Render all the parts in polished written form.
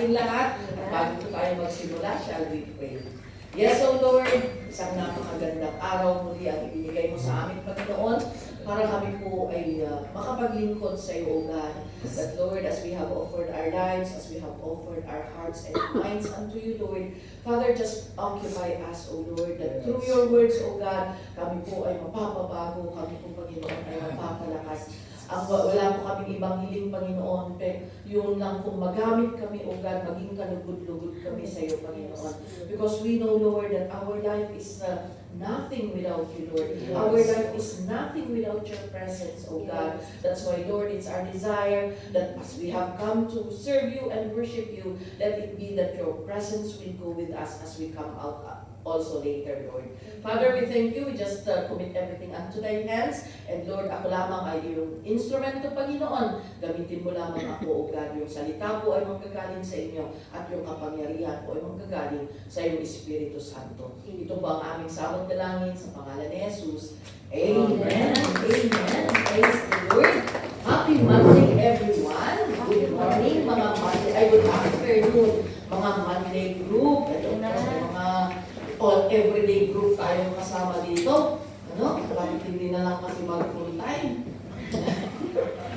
ating lahat. At bago po tayo magsimula, shall we pray? Yes, O Lord, isang napakagandang araw muli ang ibinigay mo sa amin, Panginoon, para kami po ay makapaglingkod sa iyo, O God. That, Lord, as we have offered our lives, as we have offered our hearts and minds unto you, Lord, Father, just occupy us, O Lord, that through your words, O God, kami po ay mapapabago, kami po, Panginoon, ay mapapalakas. Wala po kaming ibang hiling, Panginoon, yun lang kung magamit kami, O God, maging kalugod-lugod kami sa iyo, Panginoon. Because we know, Lord, that our life is nothing without you, Lord. Yes. Our life is nothing without your presence, O God. That's why, Lord, it's our desire that as we have come to serve you and worship you, let it be that your presence will go with us as we come out also later, Lord. Father, we thank you. We just commit everything unto thy hands. And Lord, ako lamang ay iyong instrumento, Panginoon. Gamitin mo lamang ako, O God. Yung salita po ay manggagaling sa inyo at yung kapangyarihan po ay manggagaling sa iyong Espiritu Santo. Ito po ang aming samot dalangin sa pangalan ni Jesus. Amen. Amen. Praise the Lord. Happy Monday, everyone. Good morning, mga Monday. Good afternoon, mga Monday group. Ito mga all-everyday group tayong kasama dito. Bakit hindi na lang kasi mag-full time?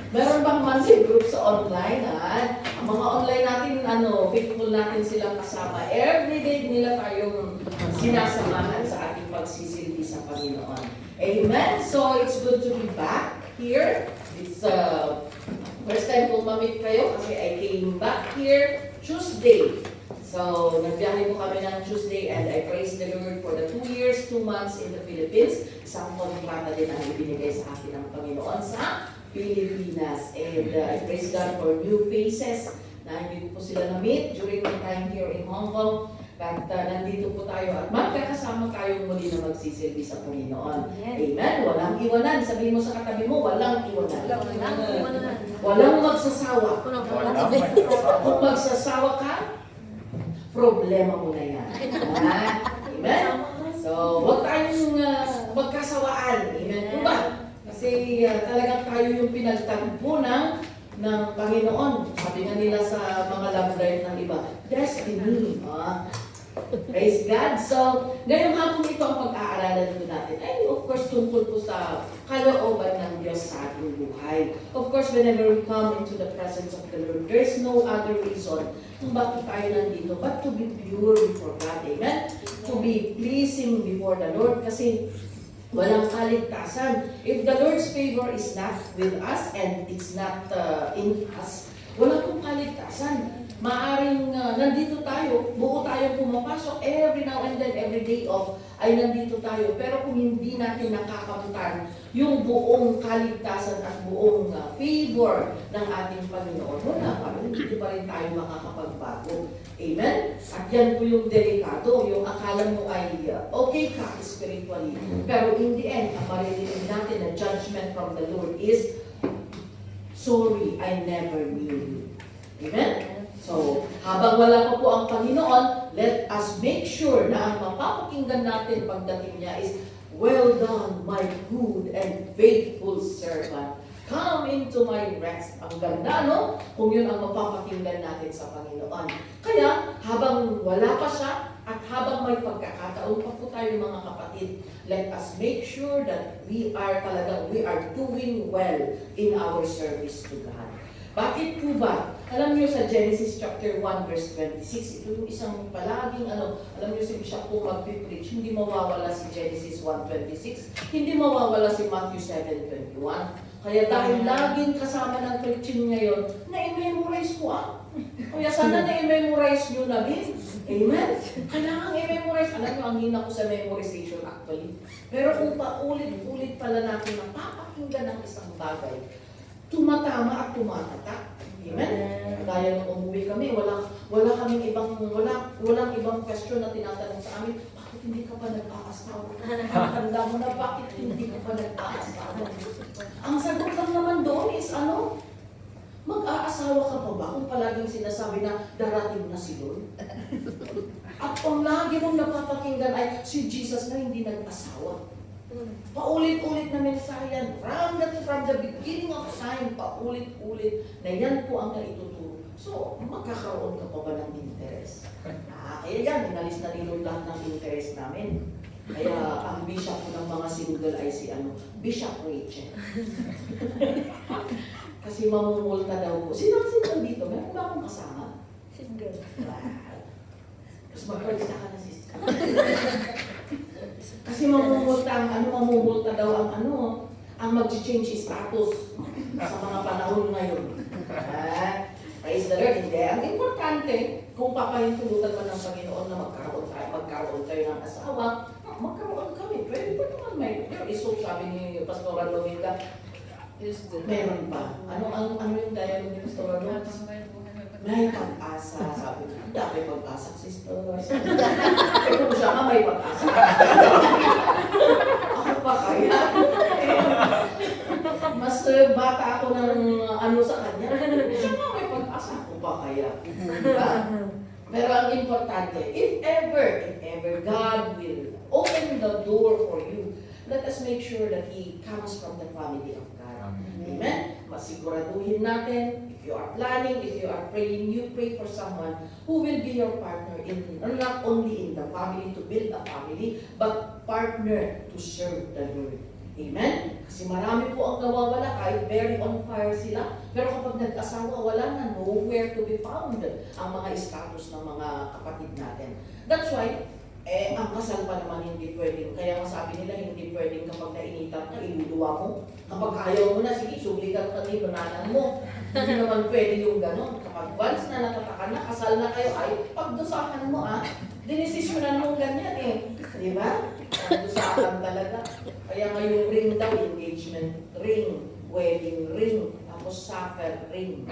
Meron bang Monday group sa online, ha? Ang mga online natin, faithful natin silang kasama. Everyday nila tayong sinasamahan sa ating pagsisilbi sa Panginoon. Amen? So, it's good to be back here. It's first time kong mamit kayo kasi I came back here Tuesday. So, nagbiyahe po kami ng Tuesday and I praise the Lord for the 2 years, 2 months in the Philippines. Isang kontrata din ang ibinigay sa akin ng Panginoon sa Pilipinas. And I praise God for new faces na hindi ko po sila na-meet during my time here in Hong Kong. At nandito po tayo at magkakasama tayo muli na magsisilbi sa Panginoon. Amen. Walang iwanan. Sabihin mo sa katabi mo, walang iwanan. Walang magsasawa. Kung magsasawa ka, problema mo na yan. Amen? So, huwag tayong magkasawaan. Amen po ba? Kasi talagang tayo yung pinagtagpo ng Panginoon. Sabi nga nila sa mga love life ng iba, destiny. Praise God. So, ngayong hapon ito ang pag-aaralan po natin. Ay, of course, tungkol po sa kalooban ng Diyos sa ating buhay. Of course, whenever we come into the presence of the Lord, there's no other reason kung bakit tayo nandito but to be pure before God. Amen? To be pleasing before the Lord kasi walang kaligtasan. If the Lord's favor is not with us and it's not in us, wala pong kaligtasan. Maaring nandito tayo, buo tayo pumapasok, every now and then, every day off, ay nandito tayo. Pero kung hindi natin nakakamutan yung buong kaligtasan at buong favor ng ating Panginoon, wala pa rin, hindi pa rin tayo makakapagbago. Amen? At yan po yung delikado, yung akala mo ay okay ka spiritually. Pero in the end, ang maririnig natin na judgment from the Lord is, sorry, I never knew you. Amen? So, habang wala pa po ang Panginoon, let us make sure na ang mapapakinggan natin pagdating niya is, well done, my good and faithful servant. Come into my rest. Ang ganda, no? Kung yun ang mapapakinggan natin sa Panginoon. Kaya, habang wala pa siya, at habang may pagkakataon pa po tayo mga kapatid, let us make sure that we are doing well in our service to God. Bakit po ba? Alam niyo sa Genesis chapter 1 verse 26, ito yung isang palaging alam niyo si Bishop po mag-preach, hindi mawawala si Genesis 1:26, hindi mawawala si Matthew 7:21. Kaya dahil laging kasama ng preaching ngayon, na-memorize ko Kaya sana na-memorize nyo na din. Amen? Kailangan i-memorize. Alam niyo, ang hina ko sa memorization actually. Pero kung paulit-ulit pala natin na papakinggan ng isang bagay, tumatama at tumatatak. Amen? Gaya nung umuwi kami, walang ibang question na tinatanong sa amin, bakit hindi ka pa nag-aasawa? Tanda mo na, bakit hindi ka pa nag-aasawa? Ang sagot lang naman doon is mag-aasawa ka pa ba kung palaging sinasabi na darating na si Lord? At kung lagi mong napapakinggan ay si Jesus na hindi nag-asawa. Paulit-ulit na mensahe yan. From the beginning of time, paulit-ulit na yan po ang naituturo. So, magkakaroon ka pa ba ng interest? Kaya yan, inalis na ni Lord lahat ng interest namin. Kaya ang bishop po ng mga single ay si Bishop Rachel. Kasi mamumulta daw po. Sino ang single dito? Meron ba akong kasama? Single. Wow. Tapos mag-register ka na, sister. Kasi mamumulta daw ang mag-change status sa mga panahon ngayon. Praise the Lord. Hindi. Ang importante, kung papahintulutan man ng Panginoon na magkaroon tayo ng asawa, magkaroon kami. Pwede pa naman may. There is hope, sabi ni Pastor Lominda. Meron pa. Ano yung dialogue ni Pastor Lominda? May pag-asa, sabi ko. May pag-asa, sister. Kung siya ka, may pag-asa. Ako pa kaya. Mas bata ako ng sa kanya. Siya ka, may pag-asa. Ako pa kaya. Diba? Pero ang importante, if ever God will open the door for you, let us make sure that He comes from the family of God. Amen? Masiguraduhin natin, if you are planning, if you are praying, you pray for someone who will be your partner not only in the family to build a family, but partner to serve the Lord. Amen? Kasi marami po ang nawawala kahit very on fire sila. Pero kapag nag-asawa, wala na, nowhere to be found ang mga status ng mga kapatid natin. That's why, ang kasal pa naman hindi pwedeng. Kaya masabi nila, hindi pwedeng kapag nainitan ka, iluluwa mo. Kapag ayaw mo na, sige, subligan ka ni lunanan mo. Hindi naman pwede yung gano'n. Kapag once na natatakan na, kasal na kayo, ay pagdusahan mo dinesisyonan mo ganyan Di ba? Pagdusahan talaga. Kaya ngayong ring daw, engagement ring, wedding ring, tapos suffer ring.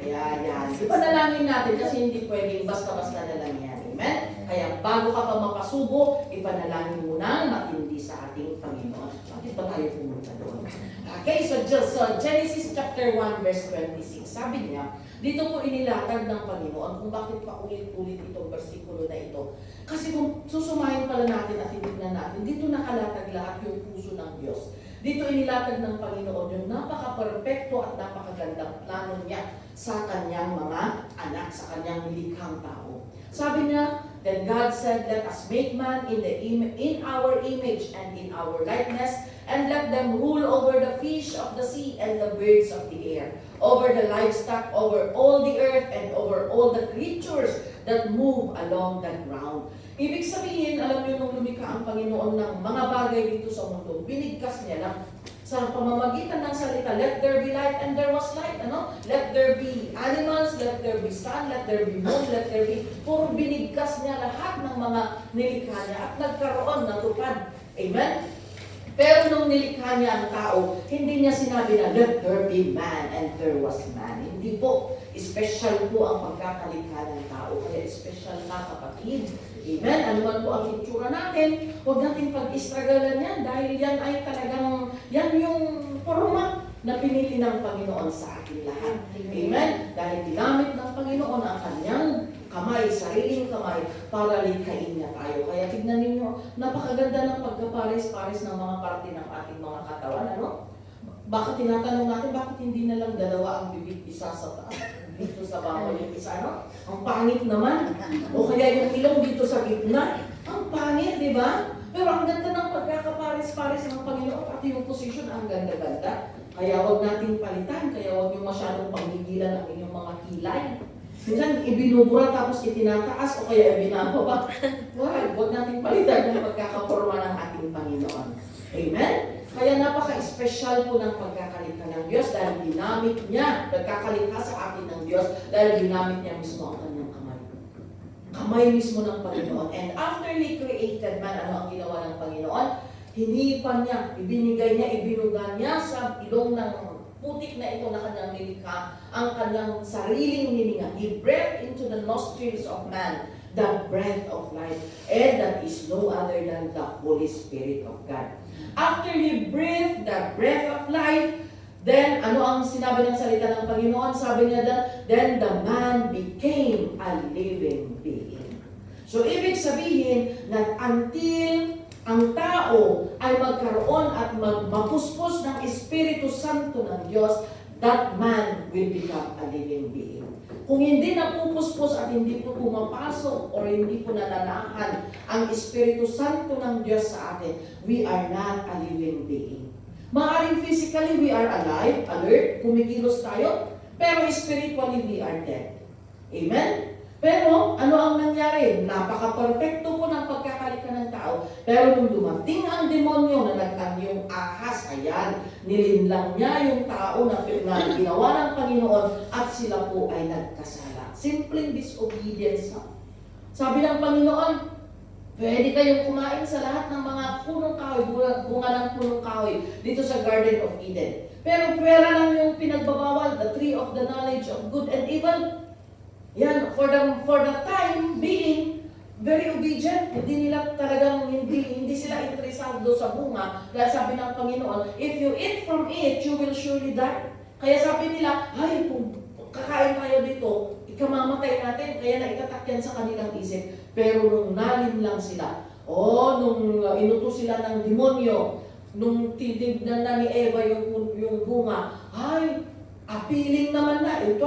Kaya yan. Ipanalangin natin kasi hindi pwedeng basta-basta na lang yan. Amen? Kaya bago ka pa mapasubo, ipanalangin mo na matindi sa ating Panginoon. Bakit ba tayo pumunta doon? Okay, so Genesis chapter 1 verse 26. Sabi niya, dito po inilatag ng Panginoon kung bakit paulit-ulit itong versikulo na ito. Kasi kung susumahin pala natin at titignan natin, dito nakalatag lahat yung puso ng Diyos. Dito inilatag ng Panginoon yung napaka-perfecto at napakagandang plano niya sa kanyang mga anak, sa kanyang nilikhang tao. Sabi niya, then God said, let us make man in our image and in our likeness, and let them rule over the fish of the sea and the birds of the air, over the livestock, over all the earth, and over all the creatures that move along the ground. Ibig sabihin, alam niyo nung lumikha ang Panginoon ng mga bagay dito sa mundo, binigkas niya lang sa pamamagitan ng salita, let there be light, and there was light. Let there be animals, let there be sun, let there be moon, let there be... Puro binigkas niya lahat ng mga nilikha niya at nagkaroon, natupad. Amen? Pero nung nilikha niya ang tao, hindi niya sinabi na, let there be man, and there was man. Hindi po. Special po ang pagkakalikha ng tao. Kaya special na kapatid. Amen? Ano man po ang itsura natin, huwag natin pag-istragalan yan dahil yan ay talagang, yan yung forma na pinili ng Panginoon sa ating lahat. Amen? Dahil ginamit ng Panginoon ang kanyang kamay, sariling kamay, para likhain niya tayo. Kaya tignan ninyo, napakaganda ng pagkapares-pares ng mga parte ng ating mga katawan. Bakit tinatanong natin, bakit hindi na lang dalawa ang bibig, isa sa taas, dito sa bawal yung isa, Ang pangit naman. O kaya yung ilong dito sa gitna. Ang pangit, di ba? Pero ang ganda ng pagkakapares-pares ng Panginoon, pati yung position, ang ganda-ganda. Kaya huwag natin palitan, kaya huwag yung masyadong paggigilan ang inyong mga kilay. Minsan, ibinubura tapos itinataas o kaya ibinababa. Huwag natin palitan yung pagkakaporma ng ating Panginoon. Amen? Kaya napaka-espesyal po ng pagkakalikha ng Diyos dahil ginamit niya, pagkakalikha sa atin ng Diyos dahil ginamit niya mismo ang kanyang kamay. Kamay mismo ng Panginoon. And after He created man, ano ang ginawa ng Panginoon? Hinipan niya, ibinigay niya, ibinugan niya sa ilong ng putik na ito na kanyang nilikha, ang kanyang sariling hininga. He breathed into the nostrils of man the breath of life, and that is no other than the Holy Spirit of God. After He breathed the breath of life, then ano ang sinabi ng salita ng Panginoon? Sabi niya, then the man became a living being. So ibig sabihin na until ang tao ay magkaroon at mapuspos ng Espiritu Santo ng Diyos, that man will become a living being. Kung hindi napupuspos at hindi po pumapasok or hindi po nananahan ang Espiritu Santo ng Diyos sa atin, we are not a living being. Maaaring physically we are alive, alert, kumikilos tayo, pero spiritually we are dead. Amen? Pero ano ang nangyari? Napaka-perfecto po ng pagkakalika ng tao. Pero nung dumating ang demonyo na nagtanyong ahas, ayan, nilinlang niya yung tao na ginawa ng Panginoon at sila po ay nagkasala. Simpleng disobedience. Sabi ng Panginoon, pwede kayong kumain sa lahat ng mga punong kahoy, bunga ng punong kahoy dito sa Garden of Eden. Pero pwera lang yung pinagbabawal, the tree of the knowledge of good and evil. Yan, for the time being, very obedient. Hindi nila talagang, hindi sila interesado sa bunga. Dahil sabi ng Panginoon, if you eat from it, you will surely die. Kaya sabi nila, ay, kung kakain tayo dito, ikamamatay natin. Kaya naitatak yan sa kanilang isip. Pero nung nalinlang sila, nung inutos sila ng demonyo, nung titignan na ni Eva yung bunga, ay, appealing naman na. It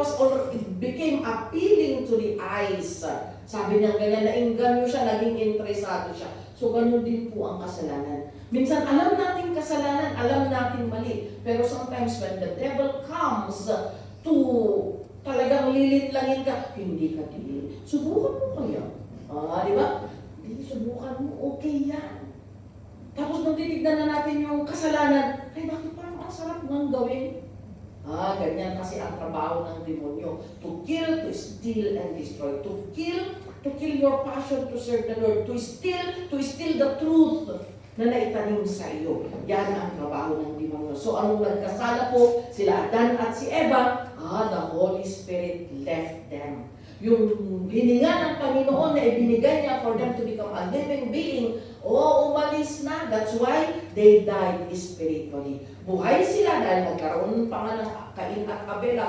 became appealing to the eyes. Sabi niya ganyan, nainganyo siya, naging interesado siya. So, ganun din po ang kasalanan. Minsan, alam natin kasalanan, alam natin mali. Pero sometimes when the devil comes to talagang lilinlangin ka, hindi ka tigil. Subukan mo kaya. Di ba? Hindi, subukan mo, okay yan. Tapos nung titignan na natin yung kasalanan, ay bakit parang ang sarap nang gawin? Ganyan kasi ang trabaho ng demonyo. To kill, to steal, and destroy. To kill your passion to serve the Lord. To steal the truth na naitanim sa iyo. Yan ang trabaho ng demonyo. So, anong nagkasala po? Sila Adan at si Eva, the Holy Spirit left them. Yung hininga ng Panginoon na ibinigay niya for them to become a living being, umalis na. That's why they died spiritually. Buhay sila dahil nagkaroon pa nga ng Cain at Abel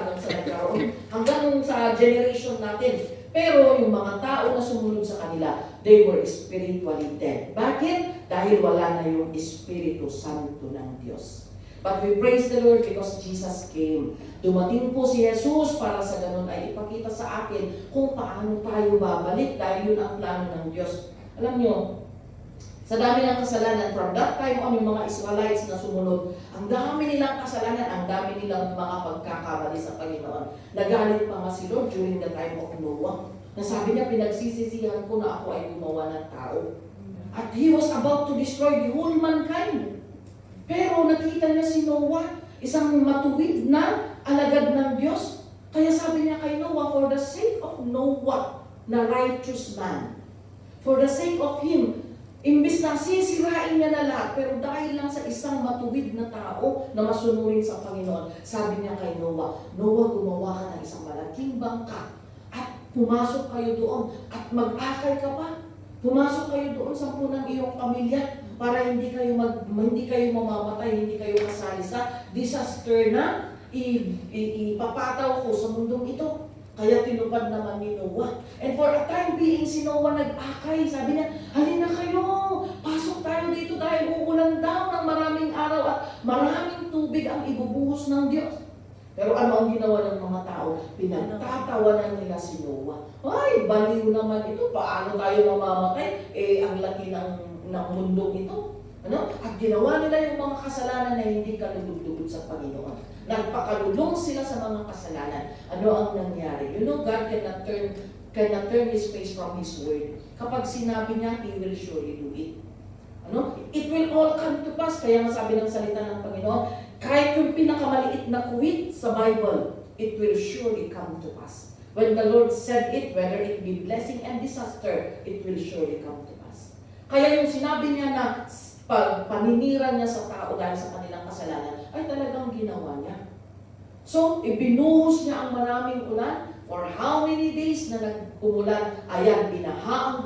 hanggang sa generation natin. Pero yung mga tao na sumunod sa kanila, they were spiritually dead. Bakit? Dahil wala na yung Espiritu Santo ng Diyos. But we praise the Lord because Jesus came. Dumating po si Jesus para sa ganun ay ipakita sa atin kung paano tayo babalik dahil yun ang plano ng Diyos. Alam nyo, sa dami ng kasalanan, from that time on, yung mga Israelites na sumunod, ang dami nilang kasalanan, ang dami nilang mga pagkakamali sa Panginoon. Nagalit pa nga si Lord during the time of Noah. Nasabi niya, pinagsisisihan ko na ako ay gumawa ng tao. At He was about to destroy the whole mankind. Pero nakita niya si Noah, isang matuwid na alagad ng Diyos. Kaya sabi niya kay Noah, for the sake of Noah, na righteous man, for the sake of him, imbis na sisirain niya na lahat, pero dahil lang sa isang matuwid na tao na masunurin sa Panginoon, sabi niya kay Noah, gumawa ka ng isang malaking bangka at pumasok kayo doon at mag-akay ka pa. Pumasok kayo doon sa punang iyong pamilya para hindi kayo mamamatay, hindi kayo kasali sa disaster na ipapataw ko sa mundong ito. Kaya tinupad naman ni Noah. And for a time being, si Noah nag-akay. Sabi niya, halina kayo, pasok tayo dito dahil uulan daw ng maraming araw at maraming tubig ang ibubuhos ng Diyos. Pero ano ang ginawa ng mga tao? Pinagtatawanan nila si Noah. Ay, baliw naman ito. Paano tayo mamamatay? Ang laki ng mundong ito. At ginawa nila yung mga kasalanan na hindi kalugod-lugod sa Panginoon. Nagpakalulong sila sa mga kasalanan. Ano ang nangyari? God cannot turn His face from His word. Kapag sinabi niya, He will surely do it. It will all come to pass. Kaya masabi ng salita ng Panginoon, kahit yung pinakamaliit na kuwit sa Bible, it will surely come to pass. When the Lord said it, whether it be blessing and disaster, it will surely come to pass. Kaya yung sinabi niya na paninira niya sa tao dahil sa kanilang kasalanan, ay talagang ginawa niya. So, ibinuhos niya ang maraming ulan for how many days na nagkumulan, ayan, binaha ang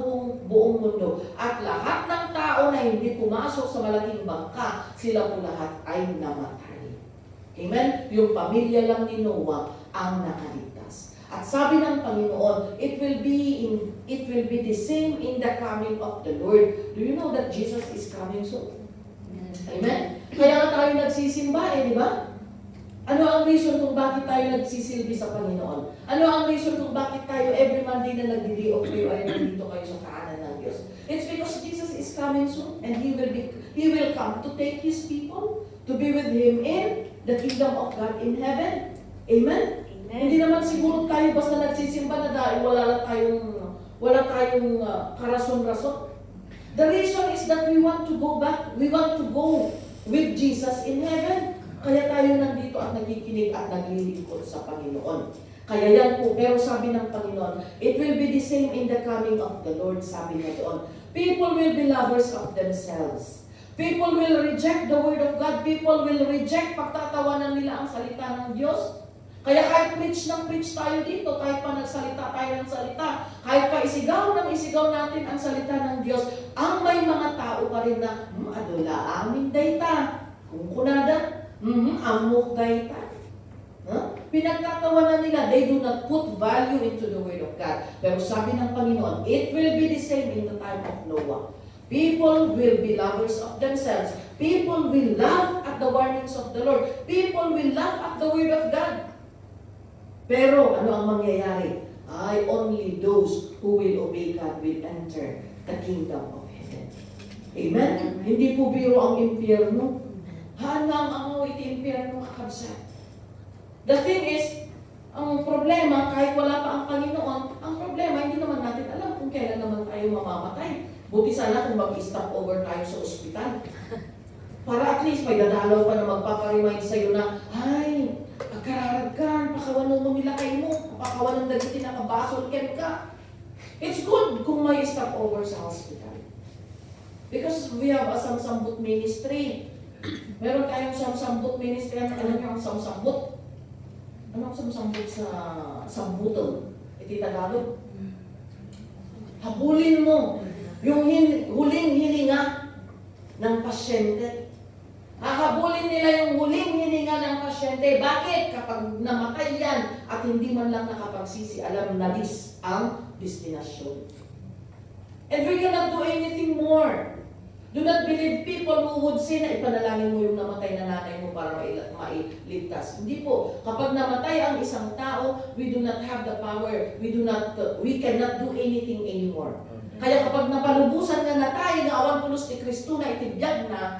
buong mundo. At lahat ng tao na hindi pumasok sa malaking bangka, sila po lahat ay namatay. Amen? Yung pamilya lang ni Noah ang nakaligtas. At sabi ng Panginoon, it will be the same in the coming of the Lord. Do you know that Jesus is coming soon? Amen? Kaya nga tayo nagsisimba di ba? Ano ang reason kung bakit tayo nagsisilbi sa Panginoon? Ano ang reason kung bakit tayo every Monday na nagdi-day off kayo ay nandito kayo sa kaanan ng Diyos? It's because Jesus is coming soon and He will come to take His people to be with Him in the kingdom of God in heaven. Amen? Hindi naman siguro tayo basta nagsisimba na dahil wala tayong karason-rason. The reason is that we want to go back. We want to go with Jesus in heaven. Kaya tayo nandito at nakikinig at naglilingkod sa Panginoon. Kaya yan po, pero sabi ng Panginoon, it will be the same in the coming of the Lord, sabi niya doon. People will be lovers of themselves. People will reject the Word of God. People will reject pagtatawanan nila ang salita ng Diyos. Kaya kahit preach tayo dito, kahit pa nagsalita tayo ng salita, kahit pa isigaw natin ang salita ng Diyos, ang may mga tao pa rin na, adula amin dayta, kung kunada, amok dayta. Pinagtatawanan nila, they do not put value into the Word of God. Pero sabi ng Panginoon, it will be the same in the time of Noah. People will be lovers of themselves. People will laugh at the warnings of the Lord. People will laugh at the Word of God. Pero ano ang mangyayari? Only those who will obey God will enter the kingdom of heaven. Amen? Hindi po biro ang impyerno. Hangang ang iti impyerno kakabsat. The thing is, ang problema, kahit wala pa ang Panginoon, ang problema, hindi naman natin alam kung kailan naman tayo mamamatay. Buti sana kung mag-stop over tayo sa ospital. Para at least may dadalaw pa na magpaparemind sa'yo na, pagkararagkan, pakawanan mo nila kayo mo, pakawanan dagiti na kabasol ken ka. It's good kung may stop over sa hospital. Because we have a samsambut ministry. Meron tayong samsambut ministry. Ano yung samsambut? Ano ang samsambut sa sambuton? Iti Tagalog. Habulin mo yung huling hininga ng pasyente. Hahabulin nila yung huling hininga ng pasyente. Bakit? Kapag namatay yan at hindi man lang nakapagsisi, alam na this ang destinasyon. And we cannot do anything more. Do not believe people who would say na ipanalangin mo yung namatay na nanay mo para mailigtas. Hindi po. Kapag namatay ang isang tao, we do not have the power. We cannot do anything anymore. Kaya kapag napalubusan nga na tayo na awan pulos ni Kristo na itibiyag na,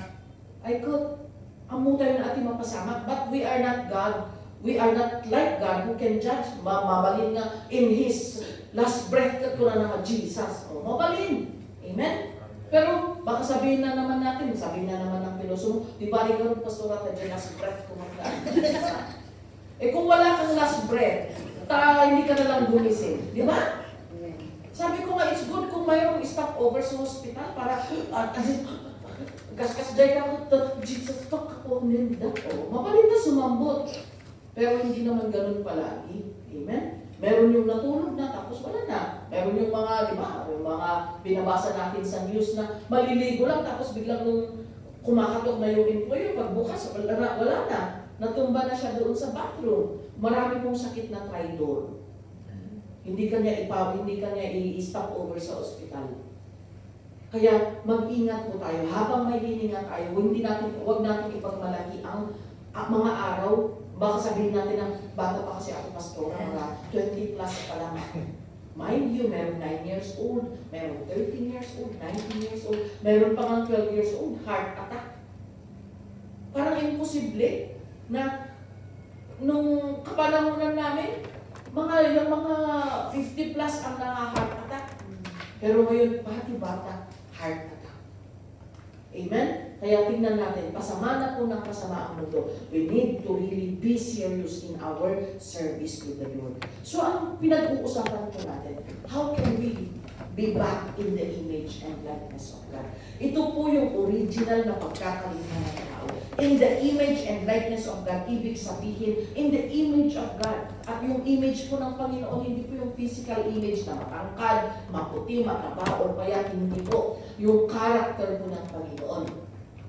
ay ko, amo tayo na ating mapasama. But we are not God. We are not like God who can judge. Mabalin nga in His last breath kat ko na naman Jesus. Mabalin. Amen? Pero baka sabihin na naman natin, sabihin na naman ng piloso, di ba rin ganun pastora na dyan last breath kumaklaan. Kung wala kang last breath, hindi ka na lang gumising. Di ba? Sabi ko nga, it's good kung mayroong stop over sa hospital para gas-gas dahil ako, Jesus, fuck ako, ninda. Mapalit na sumambot. Pero hindi naman ganun palagi. Amen? Meron yung natulog na, tapos wala na. Meron yung mga, di ba, yung mga binabasa natin sa news na maliligo lang, tapos biglang nung kumakatok na yung employer, pagbukas, wala na. Natumba na siya doon sa bathroom. Marami pong sakit na tridor. Hindi kanya i-stop over sa ospital. Kaya mag-ingat po tayo. Habang may hininga tayo, huwag natin ipagmalaki ang mga araw. Baka sabihin natin na bata pa kasi ako pastora, mga 20 plus pa lang. Mind you, meron 9 years old, meron 13 years old, 19 years old, meron pa nga 12 years old, heart attack. Parang imposible na nung kapanahonan namin, yung mga 50 plus ang naka-heart attack. Pero ngayon, bata, heart attack. Amen? Kaya tingnan natin, pasama na po ng pasama ang mundo. We need to really be serious in our service to the Lord. So, ang pinag-uusapan po natin, how can we be back in the image and likeness of God? Ito po yung original na pagkakalinga ng tao. In the image and likeness of God, ibig sabihin, in the image of God. At yung image po ng Panginoon, hindi po yung physical image na matangkad, maputi, mataba, o kaya hindi po. Yung character po ng Panginoon.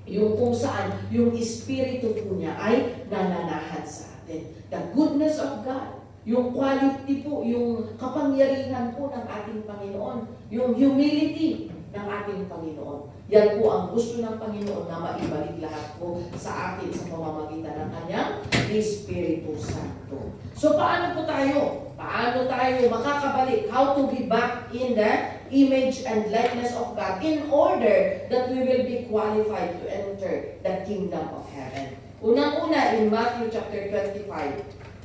Yung kung saan, yung espiritu po niya ay nananahan sa atin. The goodness of God. Yung quality po, yung kapangyarihan po ng ating Panginoon. Yung humility. ng ating Panginoon. Yan po ang gusto ng Panginoon na maibalik lahat po sa atin sa pamamagitan ng Kanyang Espiritu Santo. So paano po tayo? Paano tayo makakabalik? How to be back in the image and likeness of God in order that we will be qualified to enter the kingdom of heaven. Unang-una, in Matthew chapter 25,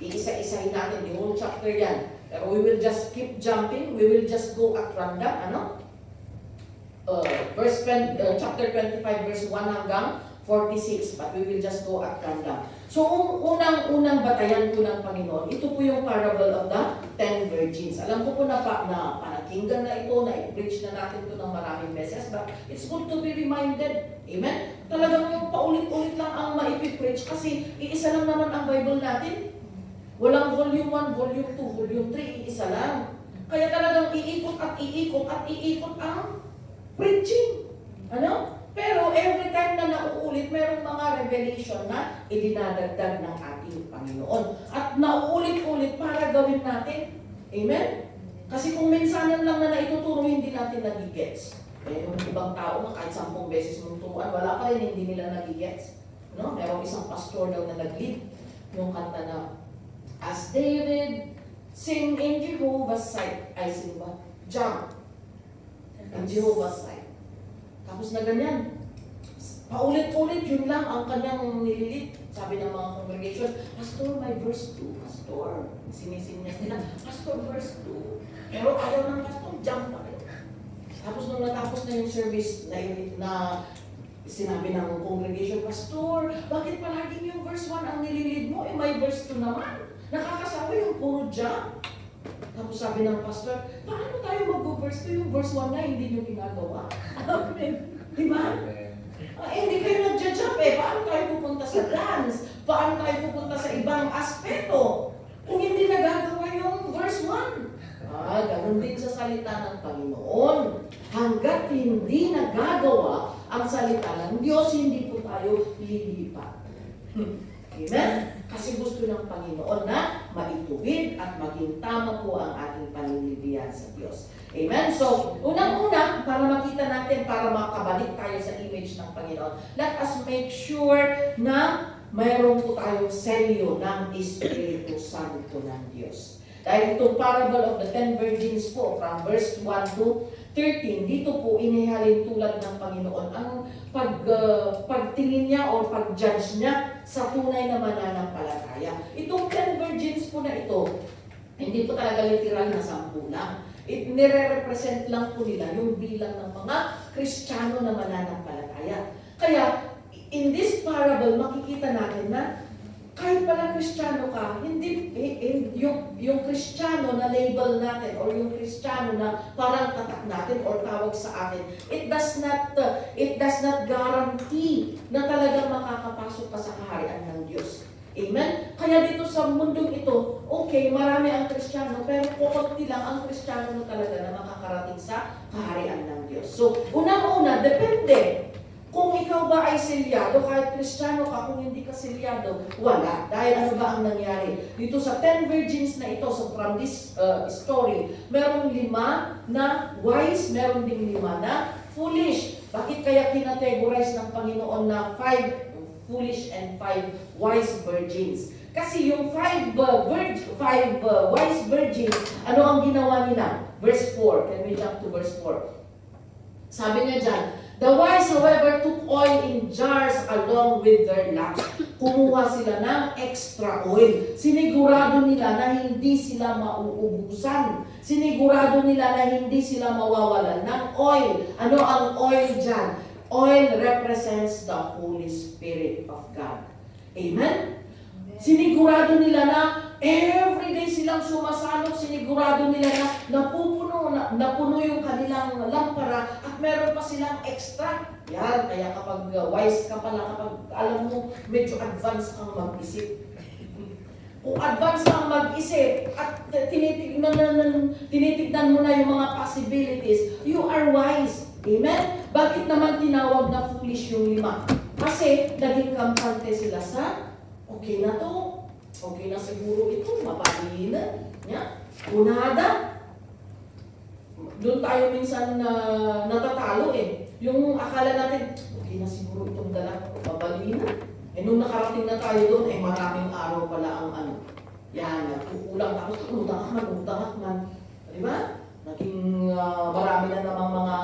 iisa-isahin natin, the whole chapter yan. Pero we will just keep jumping, we will just go at random, chapter 25, verse 1 hanggang 46, but we will just go at random. So, unang batayan po ng Panginoon, ito po yung parable of the 10 virgins. Alam ko po na panakinggan na ito, na-preach na natin ito ng maraming beses, but it's good to be reminded. Amen? Talagang paulit-ulit lang ang maipipreach kasi iisa lang naman ang Bible natin. Walang volume 1, volume 2, volume 3, iisa lang. Kaya talagang iikot at iikot at iikot ang preaching. Pero every time na nauulit, merong mga revelation na idinadagdag ng ating Panginoon. At nauulit-ulit para gawin natin. Amen? Kasi kung minsanan lang na naituturo, hindi natin nagigets. Yung ibang tao na kahit 10 beses mong turuan, wala pa rin, hindi nila nagigets. Merong isang pastor daw na nag-lead yung kanta na As David sing in Jehovah's sight. Ay, sing ba? Jump. In Jehovah's sight. Tapos na ganyan. Paulit-ulit, yun lang ang kanyang nililit. Sabi ng mga congregation, Pastor, my verse 2. Pastor, sinising niya sila. Pastor, verse 2. Pero ayaw ng pastor, jump pa rin. Tapos nung natapos na yung service na sinabi ng congregation, Pastor, bakit palaging yung verse 1 ang nililid mo? May verse 2 naman. Nakakasawa yung puro jump. Tapos sabi ng pastor, paano tayo mag-verse 2? Yung verse 1 na hindi nyo ginagawa. Diba? Hindi kayo nag-jump Paano tayo pupunta sa dance? Paano tayo pupunta sa ibang aspeto? Kung hindi nagagawa yung verse 1. Ganun din sa salita ng Panginoon. Hanggat hindi nagagawa ang salita ng Diyos, hindi po tayo lilipat. Amen? Kasi gusto ng Panginoon na maituwid at maging tama po ang ating panlilibihan sa Diyos. Amen? So, unang-una, para makita natin, para makabalik tayo sa image ng Panginoon, let us make sure na mayroon po tayong selyo ng Espiritu Santo ng Diyos. Dahil itong parable of the 10 virgins po, from verse 1 to 13, dito po inihalin tulad ng Panginoon ang pagtingin niya o pag-judge niya sa tunay na mananampalataya. Itong 10 virgins po na ito, hindi po talaga literal na 10 lang. Nire-represent lang po nila yung bilang ng mga Kristiyano na mananampalataya. Kaya, in this parable, makikita natin na kahit pala Kristiyano ka, hindi yung Kristiyano na label natin or yung Kristiyano na parang tatak natin or tawag sa atin, it does not guarantee na talagang makakapasok ka sa kaharian ng Diyos. Amen? Kaya dito sa mundong ito, okay, marami ang Kristiyano, pero kukunti lang ang Kristiyano na talaga na makakarating sa kaharian ng Diyos. So, unang-una, depende. Kung ikaw ba ay selyado, kahit Kristiyano ka, kung hindi ka selyado, wala. Dahil ano ba ang nangyari? Dito sa 10 virgins na ito, so from this story, merong 5 na wise, meron ding 5 na foolish. Bakit kaya kinategorize ng Panginoon na 5 foolish and 5 wise virgins? Kasi yung 5 wise virgins, ano ang ginawa nila? Verse 4. Can we jump to verse 4? Sabi nga dyan, the wise, however, took oil in jars along with their lamps. Kumuha sila ng extra oil. Sinigurado nila na hindi sila mauubusan. Sinigurado nila na hindi sila mawawalan ng oil. Ano ang oil dyan? Oil represents the Holy Spirit of God. Amen? Sinigurado nila na everyday silang sumasalot, sinigurado nila na napuno yung kanilang lampara at meron pa silang extra. Yan, kaya kapag wise ka pala, kapag alam mo, medyo advance kang mag-isip. Kung advance kang mag-isip at tinitignan mo na yung mga possibilities, you are wise. Amen? Bakit naman tinawag na foolish yung 5? Kasi naging kampante sila sa okay na to. Okay na siguro ito. Mapalinan. Kunada. doon tayo minsan natatalo eh. Yung akala natin, okay na siguro itong dala, babaliin na. Eh nung nakarating na tayo doon, eh maraming araw pala ang ano. Yan, kukulang tapos utang-akman. Di ba? Naging marami na namang mga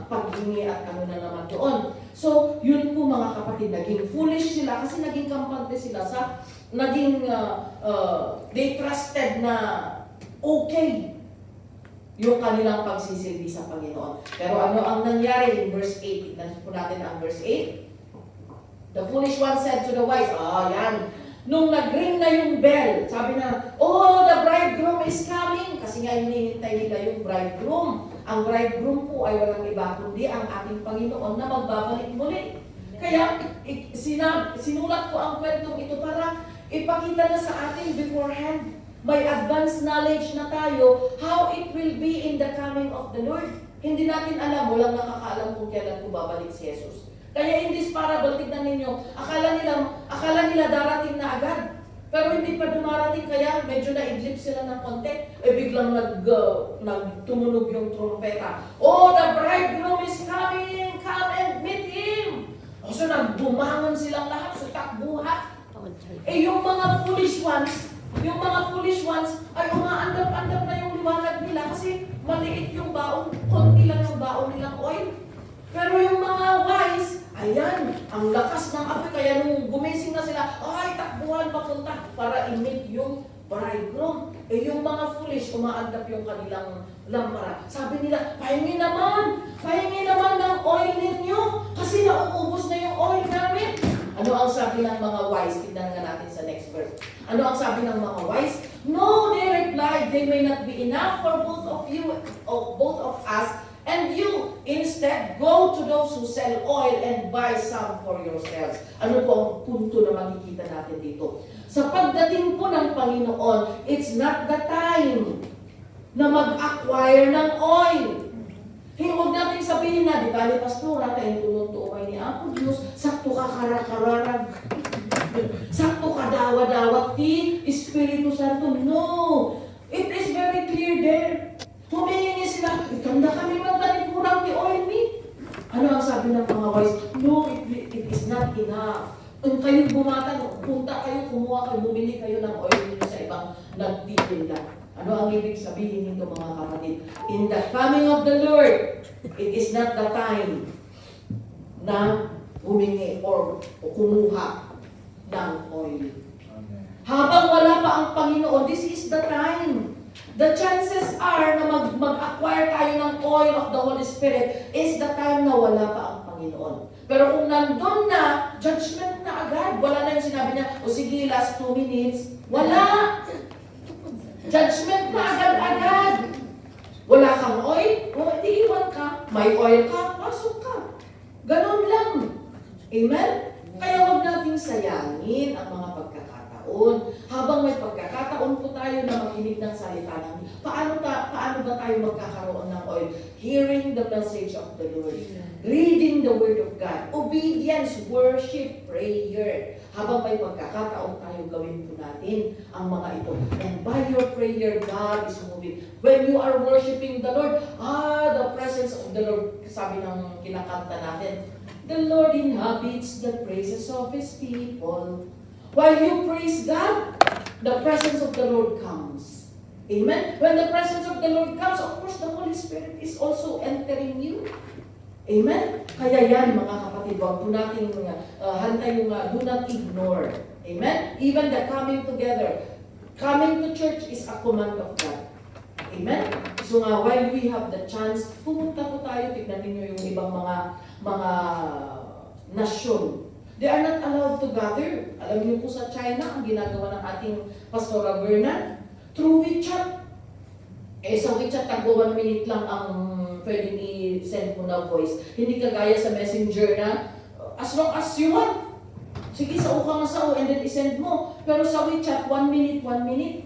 paghingi at ano na naman doon. So, yun po mga kapatid, naging foolish sila kasi naging kampante sila sa, naging they trusted na okay yung kanilang pagsisilbi sa Panginoon. Pero ano ang nangyari in verse 8? Tignan po natin ang verse 8. The foolish one said to the wise, yan. Nung nag-ring na yung bell, sabi na, oh, the bridegroom is coming. Kasi nga hinihintay nila yung bridegroom. Ang bridegroom po ay walang iba kundi ang ating Panginoon na magbabalik muli. Kaya sinulat ko ang kwentong ito para ipakita na sa atin beforehand. May advanced knowledge na tayo how it will be in the coming of the Lord. Hindi natin alam, walang nakakaalam kung kailan po babalik si Jesus. Kaya in this parable, tignan ninyo, akala nila darating na agad. Pero hindi pa dumarating, kaya medyo naidlip sila ng konti. Eh biglang nagtumunog yung trompeta. Oh, the bridegroom is coming! Come and meet him! O so nagbumangon silang lahat sa takbuhan. Eh yung mga foolish ones ay umaandap-andap na yung liwanag nila kasi maliit yung baon, konti lang yung baon nilang oil. Pero yung mga wise, ayan, ang lakas ng apoy, kaya nung gumising na sila, ay, takbuhan papunta para i-meet yung bridegroom. Eh yung mga foolish, umaandap yung kanilang lampara. Sabi nila, pahingi naman ng oil ninyo, kasi nauubos na yung oil namin. Ano ang sabi ng mga wise? Tignan nga natin sa next verse. Ano ang sabi ng mga wise? No, they replied, they may not be enough for both of you, or both of us, and you. Instead, go to those who sell oil and buy some for yourselves. Ano po ang punto na makikita natin dito? Sa pagdating po ng Panginoon, it's not the time na mag-acquire ng oil. Huwag natin sabihin na, di ba, ni Pastora, tayong tunong-tuumay ni Apo Diyos, sakto ka karakararag, sakto ka dawa-dawat, ti, Espiritu Santo. No! It is very clear there. Humihingi sila, ikanda kami magtanipurang ti oil ni. Ano ang sabi ng mga wise? No, it is not enough. Kung kayo bumatag, punta kayo, kumuha kayo, bumili kayo ng oil nito sa ibang nagtitinda. Ano ang ibig sabihin nito mga kapatid? In the coming of the Lord, it is not the time na humingi or kumuha ng oil. Habang wala pa ang Panginoon, this is the time. The chances are na mag-acquire tayo ng oil of the Holy Spirit is the time na wala pa ang Panginoon. Pero kung nandun na, judgment na agad. Wala na yung sinabi niya, o sige, last 2 minutes. Wala! Judgment na agad-agad. Wala kang oil, di iwan ka. May oil ka, pasok ka. Ganon lang. Amen? Kaya huwag nating sayangin ang mga pagkakataon. Habang may pagkakataon po tayo na makinig ng salita ng paano ba tayo magkakaroon ng oil? Hearing the message of the Lord. Reading the Word of God. Obedience, worship, prayer. Habang may pagkakataon tayo, gawin po natin ang mga ito. And by your prayer, God is moving. When you are worshiping the Lord, the presence of the Lord, sabi ng kinakanta natin, the Lord inhabits the praises of His people. While you praise God, the presence of the Lord comes. Amen? When the presence of the Lord comes, of course, the Holy Spirit is also entering you. Amen? Kaya yan, mga kapatid, huwag po natin hantay yung do not ignore. Amen? Even the coming together. Coming to church is a command of God. Amen? So while we have the chance, pumunta po tayo, tignan ninyo yung ibang mga nasyon. They are not allowed to gather. Alam niyo po sa China, ang ginagawa ng ating Pastora Bernard, through WeChat. Sa WeChat, tagpo 1 minute lang ang pwedeng i-send mo na voice. Hindi kagaya sa Messenger na, as long as you want. Sige, sao ka nga sao, and then i-send mo. Pero sa WeChat, 1 minute, 1 minute.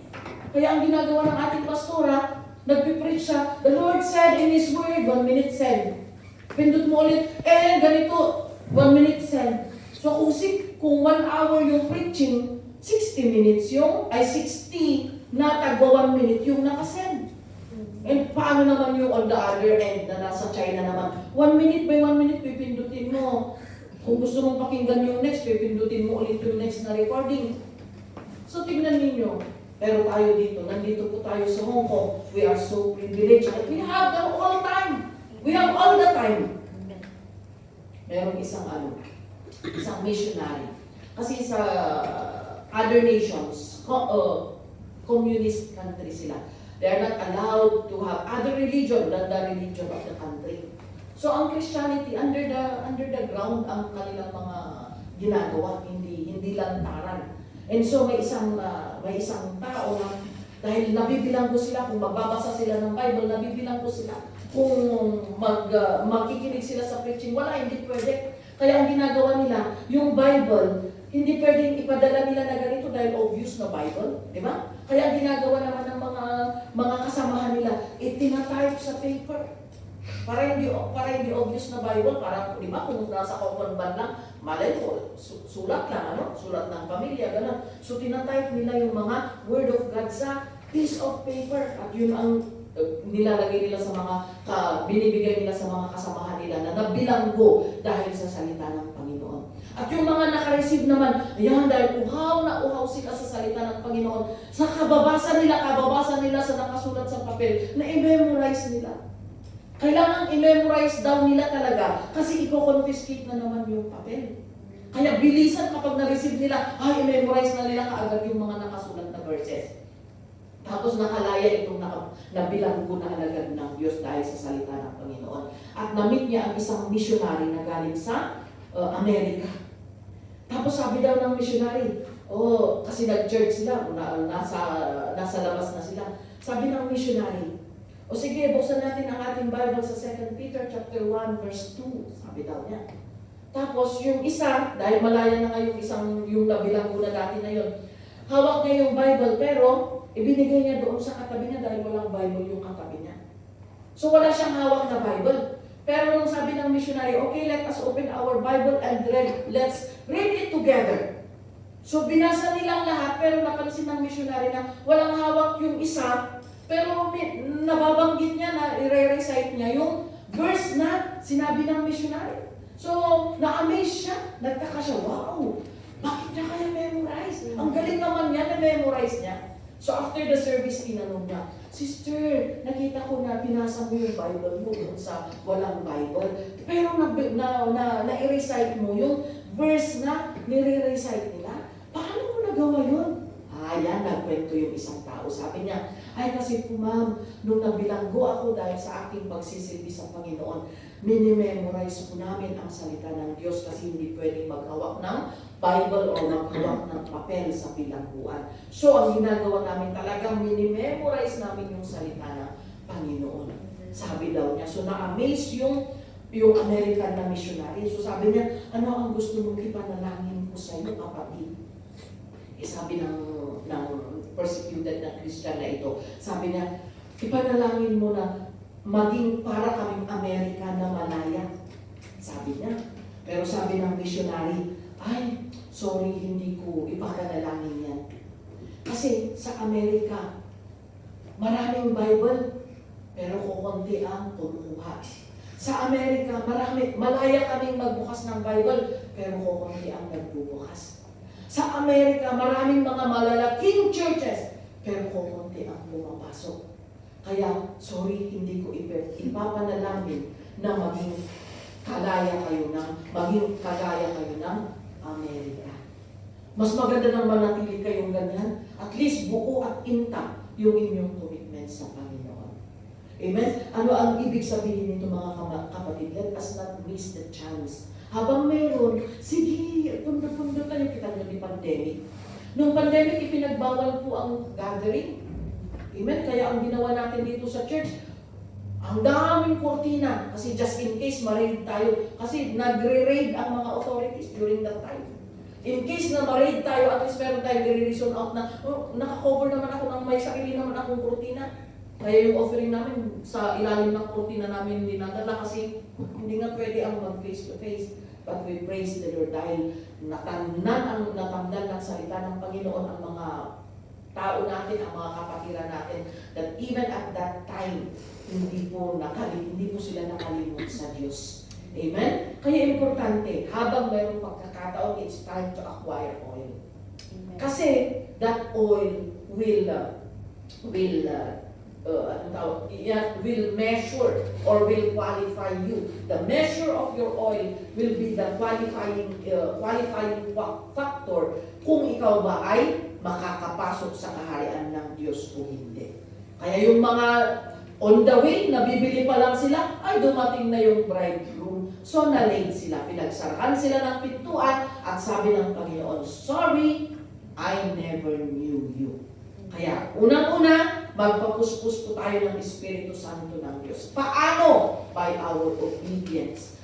Kaya ang ginagawa ng ating pastora, nagpipreach siya, the Lord said in His Word, 1 minute send. Pindot mo ulit, ganito, 1 minute send. So kung 1 hour yung preaching, 60 minutes yung, 60 na tagwa 1 minute yung nakasend. And paano naman yung on the other end na nasa China naman? 1 minute by 1 minute, pipindutin mo. Kung gusto mong pakinggan yung next, pipindutin mo ulit yung next na recording. So tignan ninyo. Pero tayo dito, nandito po tayo sa Hong Kong. We are so privileged that we have the all time. We have all the time. Merong isang missionary. Kasi sa other nations, communist country sila. They are not allowed to have other religion than the religion of the country. So ang Christianity under the ground ang kanilang mga ginagawa, hindi lantaran. And so may isang tao na dahil nabibilang ko sila kung magbabasa sila ng Bible, nabibilang ko sila kung magkikinig sila sa preaching, wala, hindi pwede. Kaya ang ginagawa nila, yung Bible, hindi pwedeng ipadala nila na ganito dahil obvious na Bible, di ba? Kaya ang ginagawa naman ng mga kasamahan nila, itinatype sa paper. Para hindi obvious na Bible, para, di ba, kung nasa common ban lang, malay ko, sulat lang, sulat ng pamilya, gano'n. So, tinatype nila yung mga Word of God sa piece of paper. At yun ang nilalagay nila sa mga, binibigay nila sa mga kasamahan nila na nabilanggo dahil sa salita ng Panginoon. At yung mga nakareceive naman, ayan, dahil uhaw na uhaw sila sa salita ng Panginoon, sa kababasa nila sa nakasulat sa papel, na i-memorize nila. Kailangan i-memorize daw nila talaga kasi i-confiscate na naman yung papel. Kaya bilisan kapag na-receive nila, i-memorize na nila kaagad yung mga nakasulat na verses. Tapos nakalaya itong nabilanggo na alagad ng Diyos dahil sa salita ng Panginoon. At na-meet niya ang isang missionary na galing sa Amerika. Tapos sabi daw ng missionary, kasi nag-church sila, nasa labas na sila. Sabi ng missionary, sige, buksan natin ang ating Bible sa 2 Peter chapter 1 verse 2, sabi daw niya. Tapos yung isa, dahil malaya na nga yung nabilanggo na dati na yun, hawak niya yung Bible pero ibinigay niya doon sa katabi niya dahil walang Bible yung katabi niya. So wala siyang hawak na Bible. Pero nung sabi ng missionary, okay, let us open our Bible and let's read it together. So binasa nilang lahat pero napansin ng missionary na walang hawak yung isa, pero nababanggit niya na i-recite niya yung verse na sinabi ng missionary. So na-amaze siya, nagtaka siya, wow, bakit niya kaya memorize? Ang galing naman niya na memorize niya. So after the service, tinanong niya, Sister, nakita ko na binasa mo yung Bible mo doon sa walang Bible. Pero na-recite mo yung verse na nire-recite nila. Paano mo nagawa yun? Yan, nagkwento yung isang tao. Sabi niya, kasi po ma'am, nung nabilanggo ako dahil sa aking pagsisilbi sa Panginoon, minimemorize po namin ang salita ng Diyos kasi hindi pwedeng maghawak ng Bible o maghawak ng papel sa bilangguan. So, ang ginagawa namin talagang minimemorize namin yung salita ng Panginoon. Sabi daw niya. So, na-amaze yung American na missionary. So, sabi niya, ano ang gusto mong ipanalangin ko sa iyo, kapatid? Sabi ng persecuted na Christian na ito, sabi niya, ipanalangin mo na maging para kaming Amerika na malaya. Sabi niya. Pero sabi ng missionary, sorry, hindi ko ipapanalangin yan. Kasi sa Amerika, maraming Bible, pero kukunti ang kumukuha. Sa Amerika, malaya kaming magbukas ng Bible, pero kukunti ang nagbubukas. Sa Amerika, maraming mga malalaking churches, pero kukunti ang pumapasok. Kaya, sorry, hindi ko ipapanalangin na maging kagaya kayo ng Amerika. Mas maganda nang manatili kayong ganyan. At least buo at intact yung inyong commitment sa Panginoon. Amen? Ano ang ibig sabihin nito mga kapatid? Let us not miss the chance. Habang meron, sige, pundot-pundot tayo, kita nyo di pandemic. Nung pandemic, ipinagbawal po ang gathering. Amen? Kaya ang ginawa natin dito sa church, ang daming kurtina. Kasi just in case, ma-raid tayo. Kasi nagre-raid ang mga authorities during that time. In case na ma-raid tayo, at least meron tayo nire-reason out na, naka-cover naman ako ng may sarili naman akong kurtina. Kaya yung offering namin sa ilalim ng kurtina namin hindi nadala kasi hindi nga pwede ang mag-face-to-face. But we praise the Lord dahil natamnan ng salita ng Panginoon ang mga tao natin, ang mga kapatiran natin, that even at that time, hindi po sila nakalimot sa Diyos. Amen? Kaya importante, habang mayroong pagkakataon, it's time to acquire oil. Amen. Kasi that oil will measure or will qualify you. The measure of your oil will be the qualifying factor kung ikaw ba ay makakapasok sa kaharian ng Diyos o hindi. Kaya yung mga on the way, nabibili pa lang sila, ay dumating na yung bridegroom. So na-late sila, pinagsarahan sila ng pintuan at sabi ng Panginoon, sorry, I never knew you. Kaya unang-una, magpapuspos po tayo ng Espiritu Santo ng Diyos. Paano? By our obedience.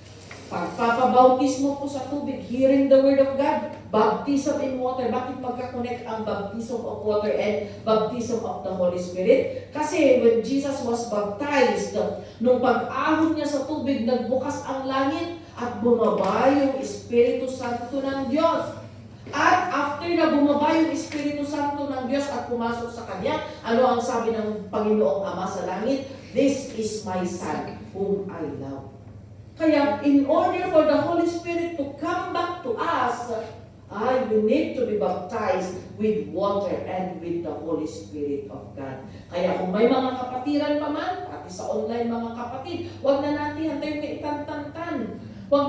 Pagpapabautismo po sa tubig, hearing the Word of God, baptism in water. Bakit magkakonect ang baptism of water and baptism of the Holy Spirit? Kasi when Jesus was baptized, nung pag-ahon niya sa tubig, nagbukas ang langit at bumaba yung Espiritu Santo ng Diyos. At after na bumaba yung Espiritu Santo ng Diyos at pumasok sa Kanya, ano ang sabi ng Panginoong Ama sa langit? This is my Son, whom I love. Kaya, in order for the Holy Spirit to come back to us, we need to be baptized with water and with the Holy Spirit of God. Kaya kung may mga kapatiran pa man, pati sa online mga kapatid, huwag na natin hantayin na itantantan. Huwag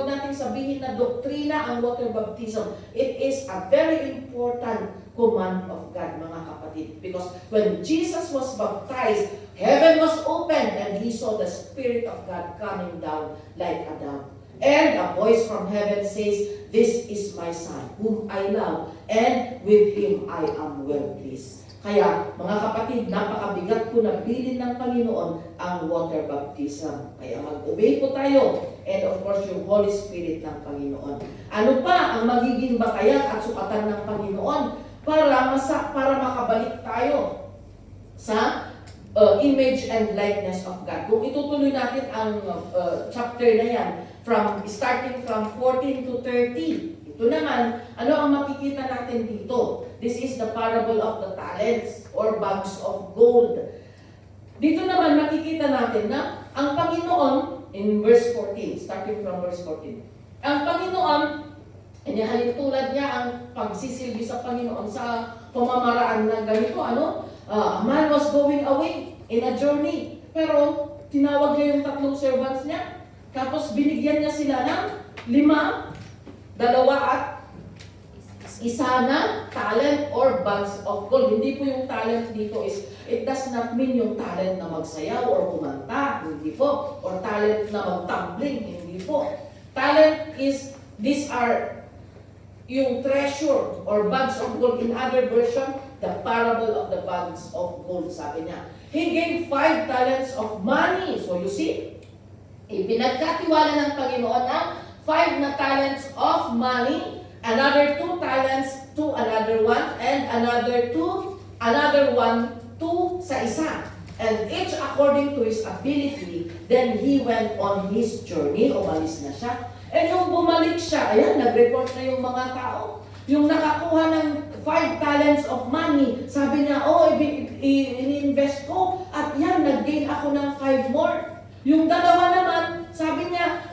nating sabihin na doktrina ang water baptism. It is a very important command of God, mga kapatid. Because when Jesus was baptized, heaven was opened and he saw the Spirit of God coming down like a dove. And a voice from heaven says, this is my Son, whom I love, and with him I am well pleased. Kaya, mga kapatid, napakabigat po na bilin ng Panginoon ang water baptism. Kaya mag-obey po tayo. And of course, yung Holy Spirit ng Panginoon. Ano pa ang magiging batayan at sukatan ng Panginoon para makabalik tayo sa image and likeness of God? Kung itutuloy natin ang chapter na yan, starting from 14 to 30, ito naman, ano ang makikita natin dito? This is the parable of the talents or bags of gold. Dito naman makikita natin na ang Panginoon, in verse 14, starting from verse 14, ang Panginoon, halintulad niya ang pagsisilbi sa Panginoon sa pamamaraan ng ganito, a man was going away in a journey, pero tinawag niya yung tatlong servants niya, tapos binigyan niya sila ng 5, 2 at 1 na talent or bags of gold. Hindi po yung talent dito it does not mean yung talent na magsayaw or kumanta, hindi po. Or talent na magtumbling, hindi po. Talent is, these are yung treasure or bags of gold. In other version, the parable of the bags of gold, sabi niya. He gave 5 talents of money. So you see, ipinagkatiwala ng Panginoon ang 5 na talents of money, another 2 talents to another one, and another 1 to sa isa. And each according to his ability, then he went on his journey, umalis na siya. And nung bumalik siya, ayan, nag-report na yung mga tao. Yung nakakuha ng 5 talents of money, sabi niya, ini-invest ko, at yan, nag-gain ako ng 5 more. Yung dalawa naman, sabi niya,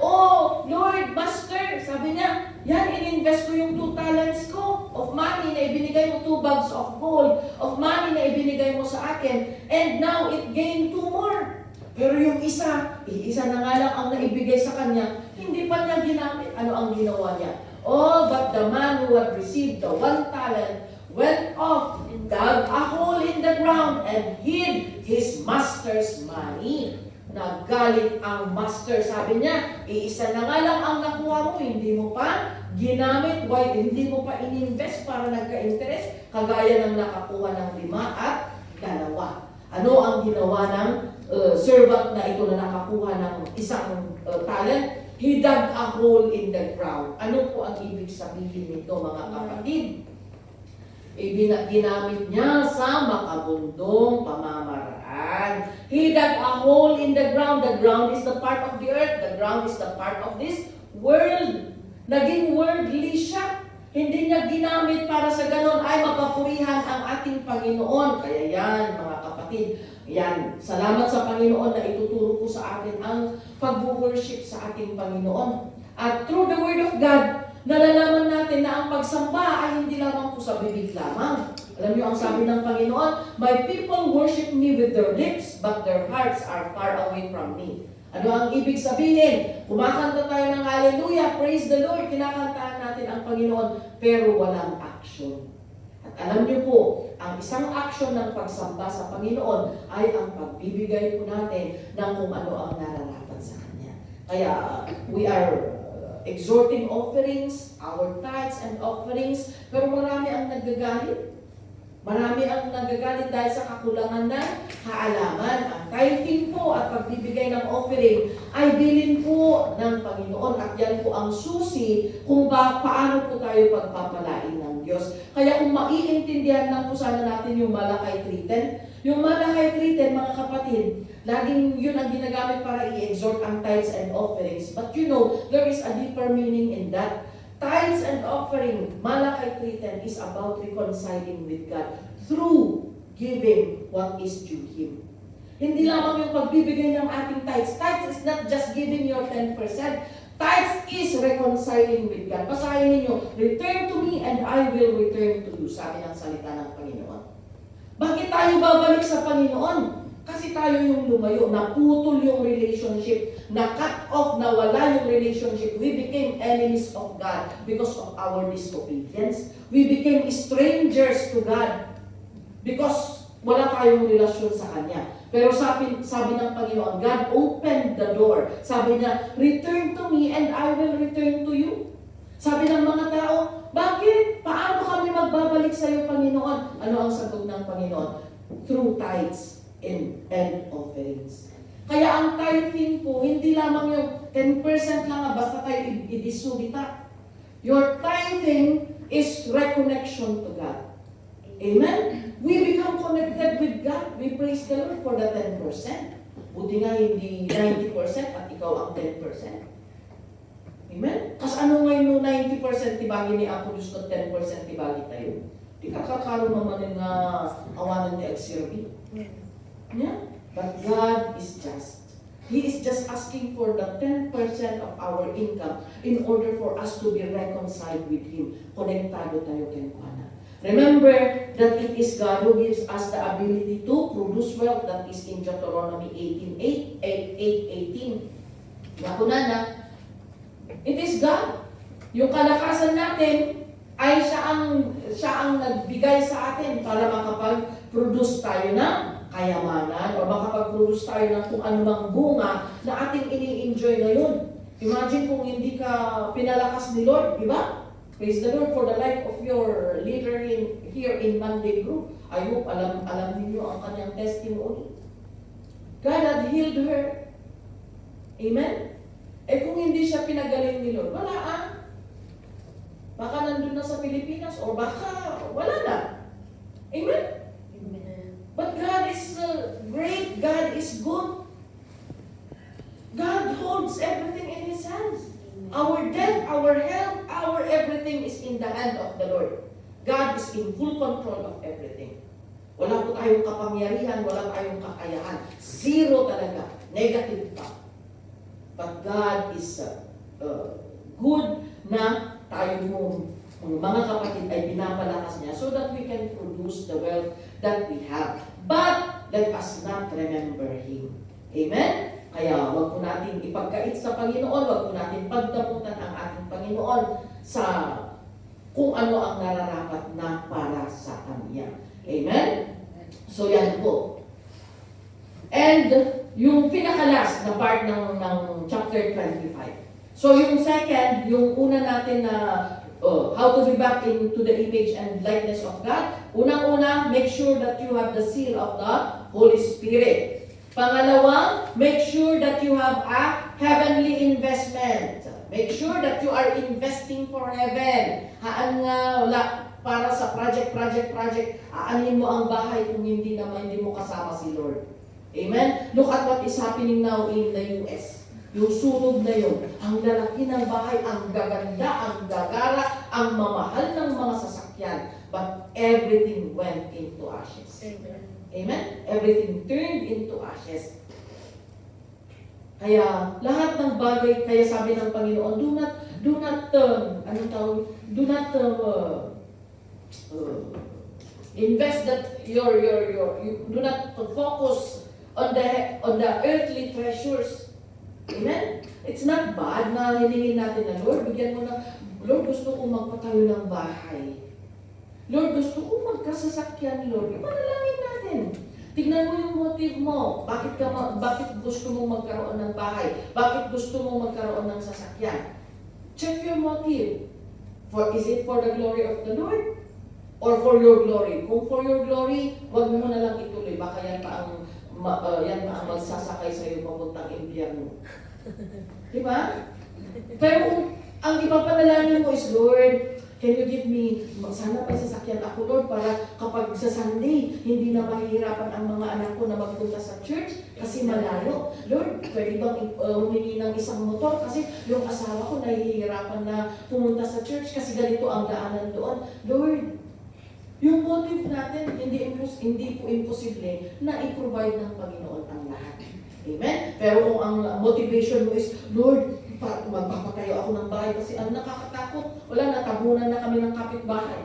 Lord, Master, sabi niya, yan, in-invest ko yung 2 talents ko of money na ibinigay mo, 2 bags of gold of money na ibinigay mo sa akin, and now it gained 2 more. Pero yung isa na nga lang ang naibigay sa kanya, hindi pa niya ginamit. Ano ang ginawa niya? But the man who had received the 1 talent went off, dug a hole in the ground, and hid his master's money. Nagalit ang master, sabi niya, iisa na nga lang ang nakuha mo, hindi mo pa ginamit, hindi mo pa in-invest para nagka-interest, kagaya ng nakakuha ng 5 at 2. Ano ang ginawa ng servant na ito na nakakuha ng isang talent? He dug a hole in the ground. Ano po ang ibig sabihin nito, mga kapatid? Ginamit niya sa makabundong pamamaraan. He dug a hole in the ground. The ground is the part of the earth. The ground is the part of this world. Naging worldly siya. Hindi niya ginamit para sa ganon ay mapapurihan ang ating Panginoon. Kaya yan, mga kapatid, yan, salamat sa Panginoon na ituturo po sa atin ang pag-worship sa ating Panginoon. At through the Word of God, nalalaman natin na ang pagsamba ay hindi lamang po sa bibig lamang. Alam niyo ang sabi ng Panginoon, "My people worship me with their lips, but their hearts are far away from me." Ano ang ibig sabihin? Kumakanta tayo ng hallelujah, praise the Lord, kinakantahan natin ang Panginoon, pero walang action. At alam niyo po, ang isang action ng pagsamba sa Panginoon ay ang pagbibigay po natin ng kung ano ang nararapat sa Kanya. Kaya we are exhorting offerings, our tithes and offerings, pero marami ang nagagalit. Marami ang nagagalit dahil sa kakulangan ng kaalaman. Ang tithing po at pagbibigay ng offering ay bilin po ng Panginoon at yan po ang susi kung paano po tayo pagpapalain ng Diyos. Kaya kung maiintindihan lang po sana natin yung Malakay 3:10, yung Malakay 3:10, mga kapatid, laging yun ang ginagamit para i-exhort ang tithes and offerings. But you know, there is a deeper meaning in that. Tithes and offering, Malakay 3:10 is about reconciling with God through giving what is due Him. Hindi lamang yung pagbibigay ng ating tithes. Tithes is not just giving your 10%. Tithes is reconciling with God. Basahin ninyo, "Return to me and I will return to you," sabi ng salita ng Panginoon. Bakit tayo babalik sa Panginoon? Kasi tayo yung lumayo, naputol yung relationship, na-cut off, nawala yung relationship. We became enemies of God because of our disobedience. We became strangers to God because wala tayong relasyon sa Kanya. Pero sabi ng Panginoon, God opened the door. Sabi niya, "Return to me and I will return to you." Sabi ng mga tao, bakit? Paano kami magbabalik sa iyo, Panginoon? Ano ang sagot ng Panginoon? Through tithes and offerings. Kaya ang tithing po, hindi lamang yung 10% lang basta tayo idisulita. Your tithing is reconnection to God. Amen? We become connected with God. We praise the Lord for the 10%. Buti nga hindi 90% at ikaw ang 10%. Amen? Kasi ano ngayon no 90% tibagi ni ako Diyos ko 10% tibagi tayo. Di kakakaroon naman yung awanan ni Exirbi. Yeah? But God is just. He is just asking for the 10% of our income in order for us to be reconciled with Him. Konektado tayo kay Kuana. Remember that it is God who gives us the ability to produce wealth. That is in Deuteronomy 18:18. Nakunana, it is God. Yung kalakasan natin ay siya ang nagbigay sa atin para makapag-produce tayo ng kayamanan o makapag-produce tayo ng kung anumang bunga na ating ini-enjoy ngayon. Imagine kung hindi ka pinalakas ni Lord, di ba? Praise the Lord for the life of your leader here in Monday Group. I hope alam niyo ang kanyang testimony. God had healed her. Amen? Kung hindi siya pinagaling ni Lord, wala Baka nandun na sa Pilipinas o baka wala na. Amen? But God is great. God is good. God holds everything in His hands. Our death, our health, our everything is in the hand of the Lord. God is in full control of everything. Wala po tayong kapangyarihan, wala tayong kakayahan. Zero talaga. Negative pa. But God is good na tayo mga kapatid ay pinapalakas niya so that we can produce the wealth that we have. But let us not remember Him. Amen? Kaya wag po natin ipagkait sa Panginoon, wag po natin pagdamutan ang ating Panginoon sa kung ano ang nararapat na para sa Kanya. Amen? So yan po. And yung pinakalas na part ng chapter 25. So yung second, yung una natin na how to be back into the image and likeness of God. Unang-una, make sure that you have the seal of the Holy Spirit. Pangalawa, make sure that you have a heavenly investment. Make sure that you are investing for heaven. Haan nga, wala, para sa project. Aanin mo ang bahay kung hindi mo kasama si Lord. Amen? Look at what is happening now in the US. Yung sunog na yun, ang lalaki ng bahay, ang gaganda, ang gagara, ang mamahal ng mga sasakyan. But everything went into ashes. Amen? Everything turned into ashes. Kaya lahat ng bagay, kaya sabi ng Panginoon, do not invest that you do not focus on the earthly treasures. Amen? It's not bad na hiningin natin na, Lord, bigyan mo na, Lord, gusto kong magpatayo ng bahay. Lord, gusto kong magkasasakyan, Lord. Ipanalangin natin. Tignan mo yung motive mo. Bakit gusto mong magkaroon ng bahay? Bakit gusto mong magkaroon ng sasakyan? Check your motive. Is it for the glory of the Lord? Or for your glory? Kung for your glory, huwag mo na lang ituloy. Baka yan pa ang magsasakay sa iyo papuntang impyerno. Diba? Pero ang ipapanalangin mo is, Lord, can you give me, sana pa sasakyan ako, Lord, para kapag sa Sunday, hindi na mahihirapan ang mga anak ko na magpunta sa church kasi malayo. Lord, pwede bang humingi ng isang motor kasi yung asawa ko nahihirapan na pumunta sa church kasi ganito ang daanan doon. Lord, yung motive natin, hindi po imposible na i-provide ng Panginoon ang lahat. Amen? Pero kung ang motivation mo is, Lord, magpapatayo ako ng bahay kasi ang nakakatakot. Wala, natabunan na kami ng kapitbahay.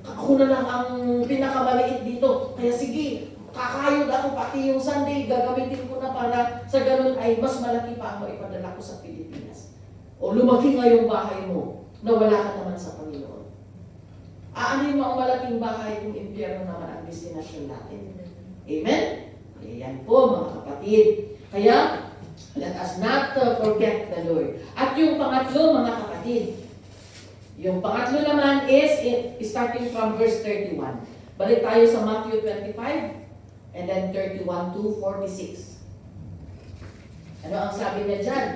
Ako na lang ang pinakamaliit dito. Kaya sige, kakayod ako pati yung Sunday, gagamitin ko na para sa ganun ay mas malaki pa ako ipadala ko sa Pilipinas. O lumaki nga yung bahay mo na wala ka naman sa Panginoon. Aanin mo ang malaking bahay kung impyerno naman ang destinasyon natin. Amen? Ayan po mga kapatid. Kaya, let us not forget the Lord. At yung pangatlo mga kapatid, yung pangatlo naman is starting from verse 31. Balik tayo sa Matthew 25 and then 31 to 46. Ano ang sabi niya dyan?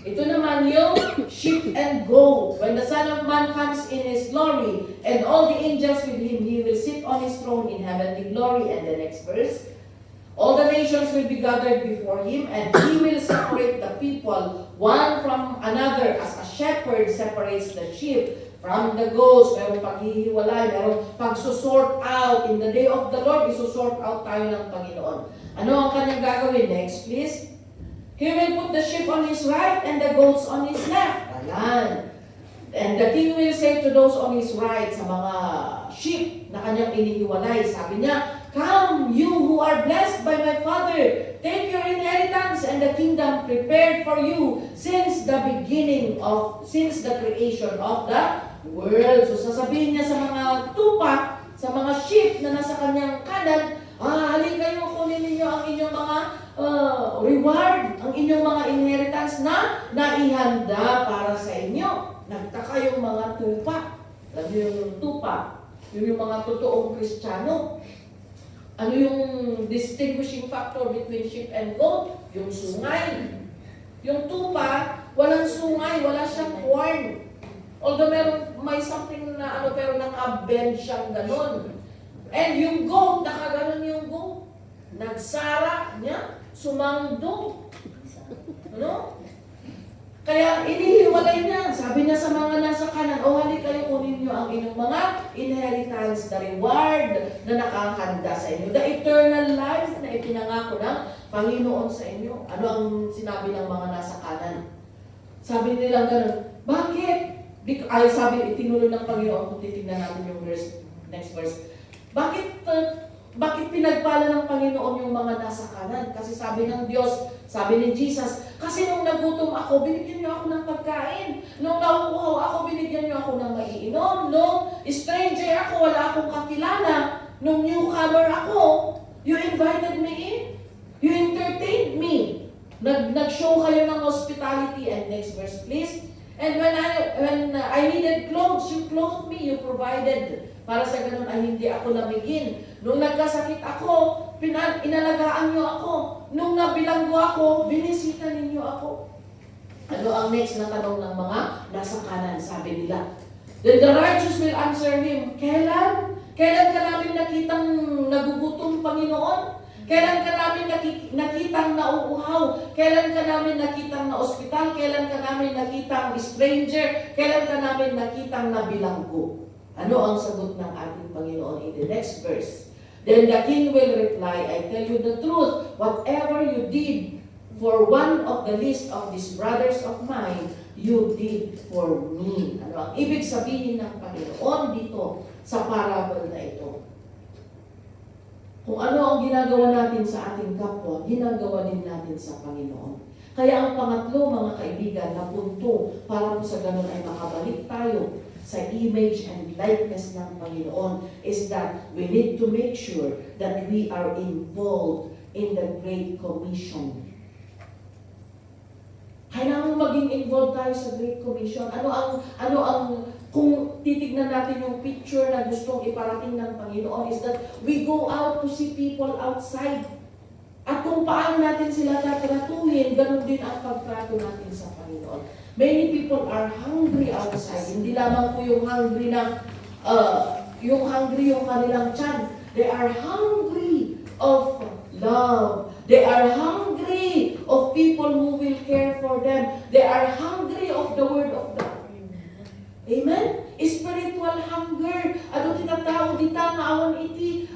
Ito naman yung sheep and goat. When the Son of Man comes in His glory and all the angels with Him, He will sit on His throne in heavenly glory. And the next verse, all the nations will be gathered before Him, and He will separate the people one from another as a shepherd separates the sheep from the goats. Merong paghihiwalay, merong pagsusort out. In the day of the Lord, isusort out tayo ng Panginoon. Ano ang kanyang gagawin? Next, please. He will put the sheep on His right and the goats on His left. Ayan. And the king will say to those on His right, sa mga sheep na kanyang inihiwalay, sabi niya, Come, you who are blessed by my Father, take your inheritance and the kingdom prepared for you since the creation of the world. So sasabihin niya sa mga tupa, sa mga sheep na nasa kanyang kanan, halin kayo, kunin ninyo ang inyong mga reward, ang inyong mga inheritance na naihanda para sa inyo. Nagtaka yung mga tupa. Alam niyo yung tupa? Yun yung mga totoong Kristiyano. Ano yung distinguishing factor between sheep and goat? Yung sungay. Yung tupa, walang sungay, wala siyang horn. Although may something na pero naka-bend siyang ganun. And yung goat, nakaganon yung goat. Nagsara niya, sumangdo. Ano? Kaya inihiwalay niya. Sabi niya sa mga nasa kanan, halik kayo, kunin niyo ang inyong mga inheritance, the reward na nakahanda sa inyo. The eternal life na ipinangako ng Panginoon sa inyo. Ano ang sinabi ng mga nasa kanan? Sabi nila gano'n, bakit? Sabi, itinuloy ng Panginoon, kung titignan natin yung next verse. Bakit pinagpala ng Panginoon yung mga nasa kanan? Kasi sabi ng Diyos, sabi ni Jesus, kasi nung nagutom ako, binigyan niyo ako ng pagkain. Nung nauuhaw ako, binigyan niyo ako ng maiinom. Nung stranger ako, wala akong kakilala. Nung newcomer ako, you invited me in. You entertained me. Nag-show kayo ng hospitality. And next verse, please. And when I needed clothes, you clothed me, you provided. Para sa ganun ay hindi ako namigin. Nung nagkasakit ako, inalagaan niyo ako. Nung nabilanggo ako, binisita ninyo ako. Ano ang next na tanong ng mga nasa kanan? Sabi nila. Then the righteous will answer him, Kailan? Kailan ka namin nakitang nagugutom, Panginoon? Kailan ka namin nakitang nauuhaw? Kailan ka namin nakitang na ospital? Kailan ka namin nakitang stranger? Kailan ka namin nakitang nabilanggo? Ano ang sagot ng ating Panginoon in the next verse? Then the king will reply, I tell you the truth, whatever you did for one of the least of these brothers of mine, you did for me. Ano ang ibig sabihin ng Panginoon dito sa parable na ito? Kung ano ang ginagawa natin sa ating kapwa, ginagawa din natin sa Panginoon. Kaya ang pangatlo, mga kaibigan, na punto para po sa ganun ay makabalik tayo sa image and likeness ng Panginoon is that we need to make sure that we are involved in the Great Commission. Kailangan maging involved tayo sa Great Commission. Ano ang kung titignan natin yung picture na gustong iparating ng Panginoon is that we go out to see people outside. At kung paano natin sila tatratuhin, ganun din ang pagtrato natin sa Panginoon. Many people are hungry outside. Hindi lamang po yung hungry na yung kanilang tiyan. They are hungry of love. They are hungry of people who will care for them. They are hungry of the Word of God. Amen? Spiritual hunger. Ano tinatawag dita na awan iti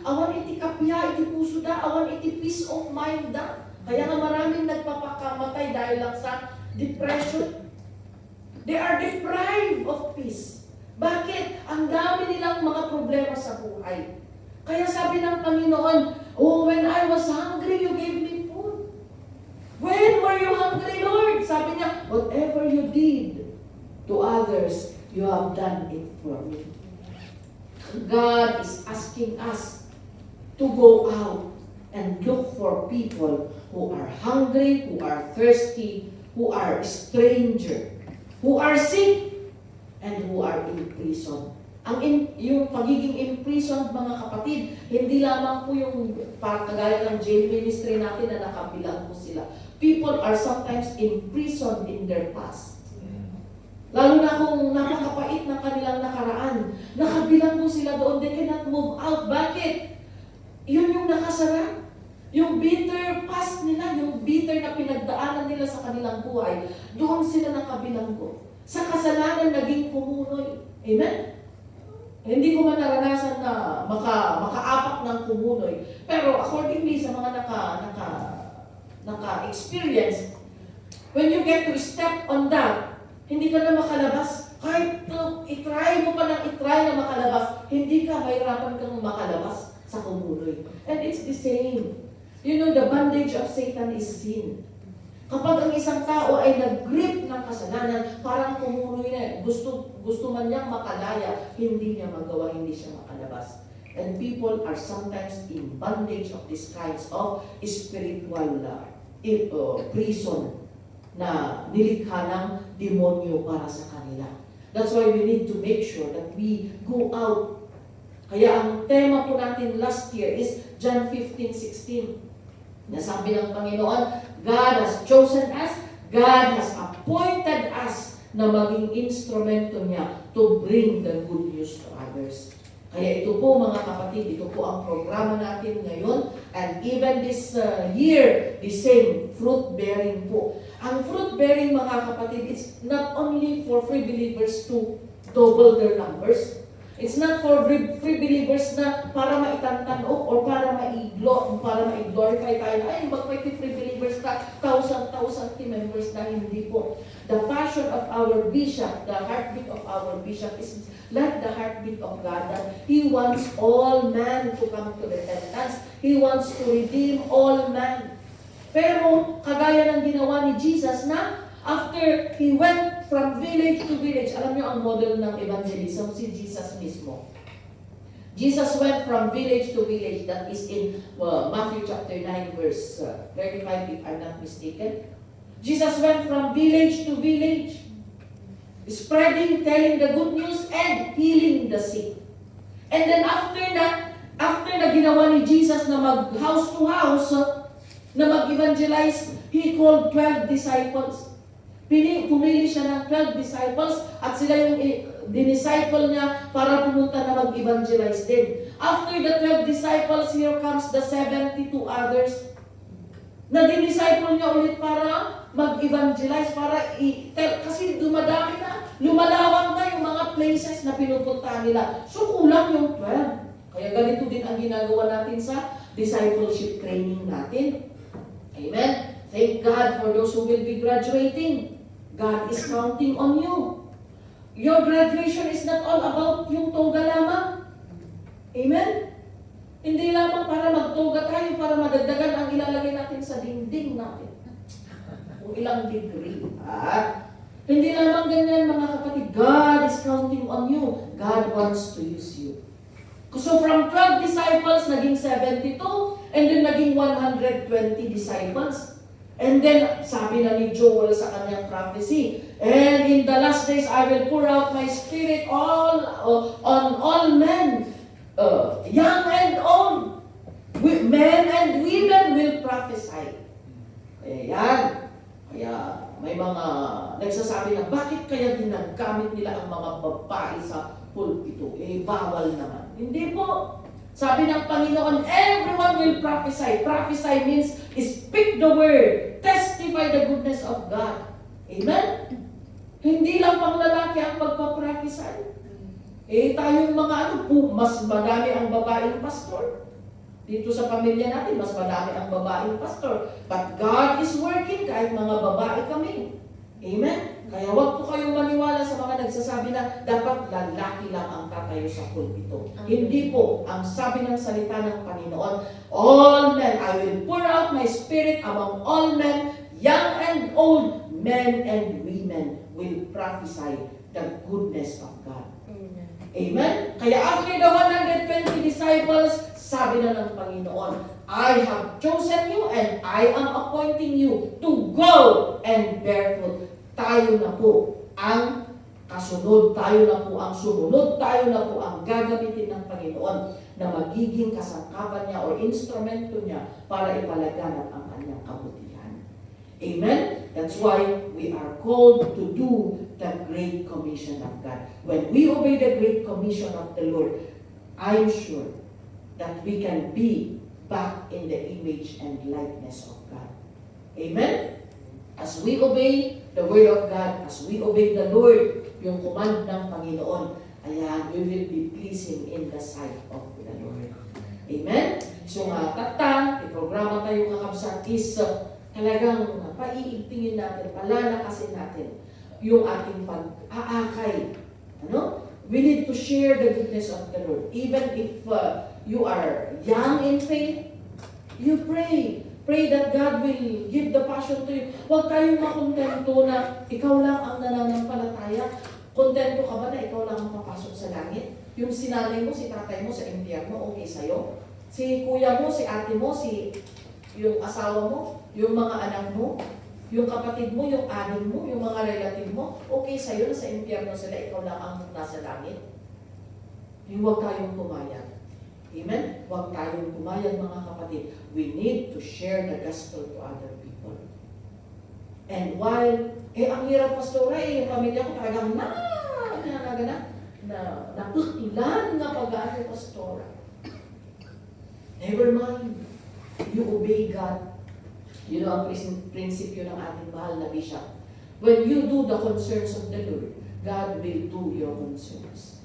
kapya, iti puso da, awan iti peace of mind da. Kaya nga maraming nagpapakamatay dahil lang sa depression. They are deprived of peace. Bakit? Ang dami nilang mga problema sa buhay. Kaya sabi ng Panginoon, oh, when I was hungry, you gave me food. When were you hungry, Lord? Sabi niya, whatever you did to others, you have done it for me. God is asking us to go out and look for people who are hungry, who are thirsty, who are stranger, who are sick, and who are in prison. Yung pagiging imprisoned, mga kapatid, hindi lamang po yung kagaya ng jail ministry natin na nakabilang po sila. People are sometimes imprisoned in their past. Lalo na kung napakapait ng kanilang nakaraan. Nakabilang po sila doon, they cannot move out. Bakit? Yun yung nakasara. Yung bitter past nila, yung bitter na pinagdaanan nila sa kanilang buhay, doon sila nakabilanggo. Sa kasalanan, naging kumunoy. Amen? Hindi ko man naranasan na makaapak ng kumunoy. Pero accordingly sa mga naka-experience, when you get to step on that, hindi ka na makalabas. Kahit itry mo pa ng itry na makalabas, hindi ka, mahirapan kang makalabas sa kumunoy. And it's the same. You know, the bondage of Satan is sin. Kapag ang isang tao ay nag-grip ng kasalanan, parang kumunoy na, gusto man niyang makalaya, hindi niya magawa, hindi siya makalabas. And people are sometimes in bondage of these kinds of spiritual prison na nilikha ng demonyo para sa kanila. That's why we need to make sure that we go out. Kaya ang tema po natin last year is John 15:16. Nasabi ng Panginoon, God has chosen us, God has appointed us na maging instrumento niya to bring the good news to others. Kaya ito po mga kapatid, ito po ang programa natin ngayon. And even this year, the same, fruit-bearing po. Ang fruit-bearing mga kapatid, it's not only for free believers to double their numbers. It's not for free believers na para maitantan or para ma-glorify tayo. Ay, mag-free believers na 1,000 members na hindi po. The passion of our bishop, the heartbeat of our bishop is like the heartbeat of God, that He wants all men to come to repentance. He wants to redeem all men. Pero, kagaya ng ginawa ni Jesus na after He went from village to village, alam niyo ang model ng evangelism, si Jesus mismo. Jesus went from village to village, that is in Matthew chapter 9 verse 35 if I'm not mistaken. Jesus went from village to village, spreading, telling the good news, and healing the sick. And then after na ginawa ni Jesus na mag-house to house, na mag-evangelize, He called 12 disciples. Pumili siya ng 12 disciples at sila yung dinisciple niya para pumunta na mag-evangelize din. After the 12 disciples, here comes the 72 others. Na din-disciple niya ulit para mag-evangelize, para i-tell. Kasi dumadami na, lumalawak na yung mga places na pinupunta nila. So kulang yung 12. Kaya ganito din ang ginagawa natin sa discipleship training natin. Amen? Thank God for those who will be graduating. God is counting on you. Your graduation is not all about yung toga lamang. Amen? Hindi lamang para magtoga tayo, para madagdagan ang ilalagay natin sa dingding natin. Kung ilang degree. Hindi lamang ganyan mga kapatid. God is counting on you. God wants to use you. So from 12 disciples, naging 72, and then naging 120 disciples. And then, sabi na ni Joel sa kanyang prophecy, and in the last days, I will pour out my spirit on all men, young and old, men and women will prophesy. Ayan. Kaya may mga nagsasabi na, bakit kaya ginagamit nila ang mga babae sa pulpito? Bawal naman. Hindi po. Sabi ng Panginoon, everyone will prophesy. Prophesy means speak the word. Testify the goodness of God. Amen? Hindi lang pang lalaki ang magpaprophesy. Tayong mga mas madami ang babaeng pastor. Dito sa pamilya natin, mas madami ang babaeng pastor. But God is working kahit mga babae kami. Amen? Kaya huwag po kayong maniwala sa mga nagsasabi na dapat lalaki lang ang tatayo sa pulpito. Hindi po. Ang sabi ng salita ng Panginoon, all men, I will pour out my spirit among all men, young and old, men and women will prophesy the goodness of God. Amen? Kaya after the 120 disciples, sabi na ng Panginoon, I have chosen you and I am appointing you to go and bear fruit. Tayo na po ang kasunod, tayo na po ang sumunod, tayo na po ang gagamitin ng Panginoon na magiging kasangkapan niya o instrumento niya para ipalaganap ang kanyang kabutihan. Amen? That's why we are called to do the Great Commission of God. When we obey the Great Commission of the Lord, I'm sure that we can be back in the image and likeness of God. Amen? As we obey the Word of God, as we obey the Lord, yung command ng Panginoon, ayan, we will be pleasing in the sight of the Lord. Amen? So nga, iprograma tayo kakabsat is talagang paiigtingin natin, palalakasin natin yung ating pag-aakay. Ano? We need to share the goodness of the Lord. Even if you are young in faith, you pray. Pray that God will give the passion to you. Huwag tayong makontento na ikaw lang ang nananampalataya. Kontento ka ba na ikaw lang ang papasok sa langit? Yung sinanay mo, si tatay mo sa impyerno, okay sa'yo? Si kuya mo, si ate mo, yung asawa mo, yung mga anak mo, yung kapatid mo, yung aning mo, yung mga relative mo, okay sa'yo na sa impyerno sila, ikaw lang ang nasa langit? Yung huwag tayong pumayag. Amen? Huwag tayong pumayag mga kapatid. We need to share the gospel to other people. And while, ang hirap pastora, yung pamilya ko talagang napukilan na pag-aari pastora. Never mind. You obey God. You know, ang prinsipyo ng ating mahal na bishop. When you do the concerns of the Lord, God will do your concerns.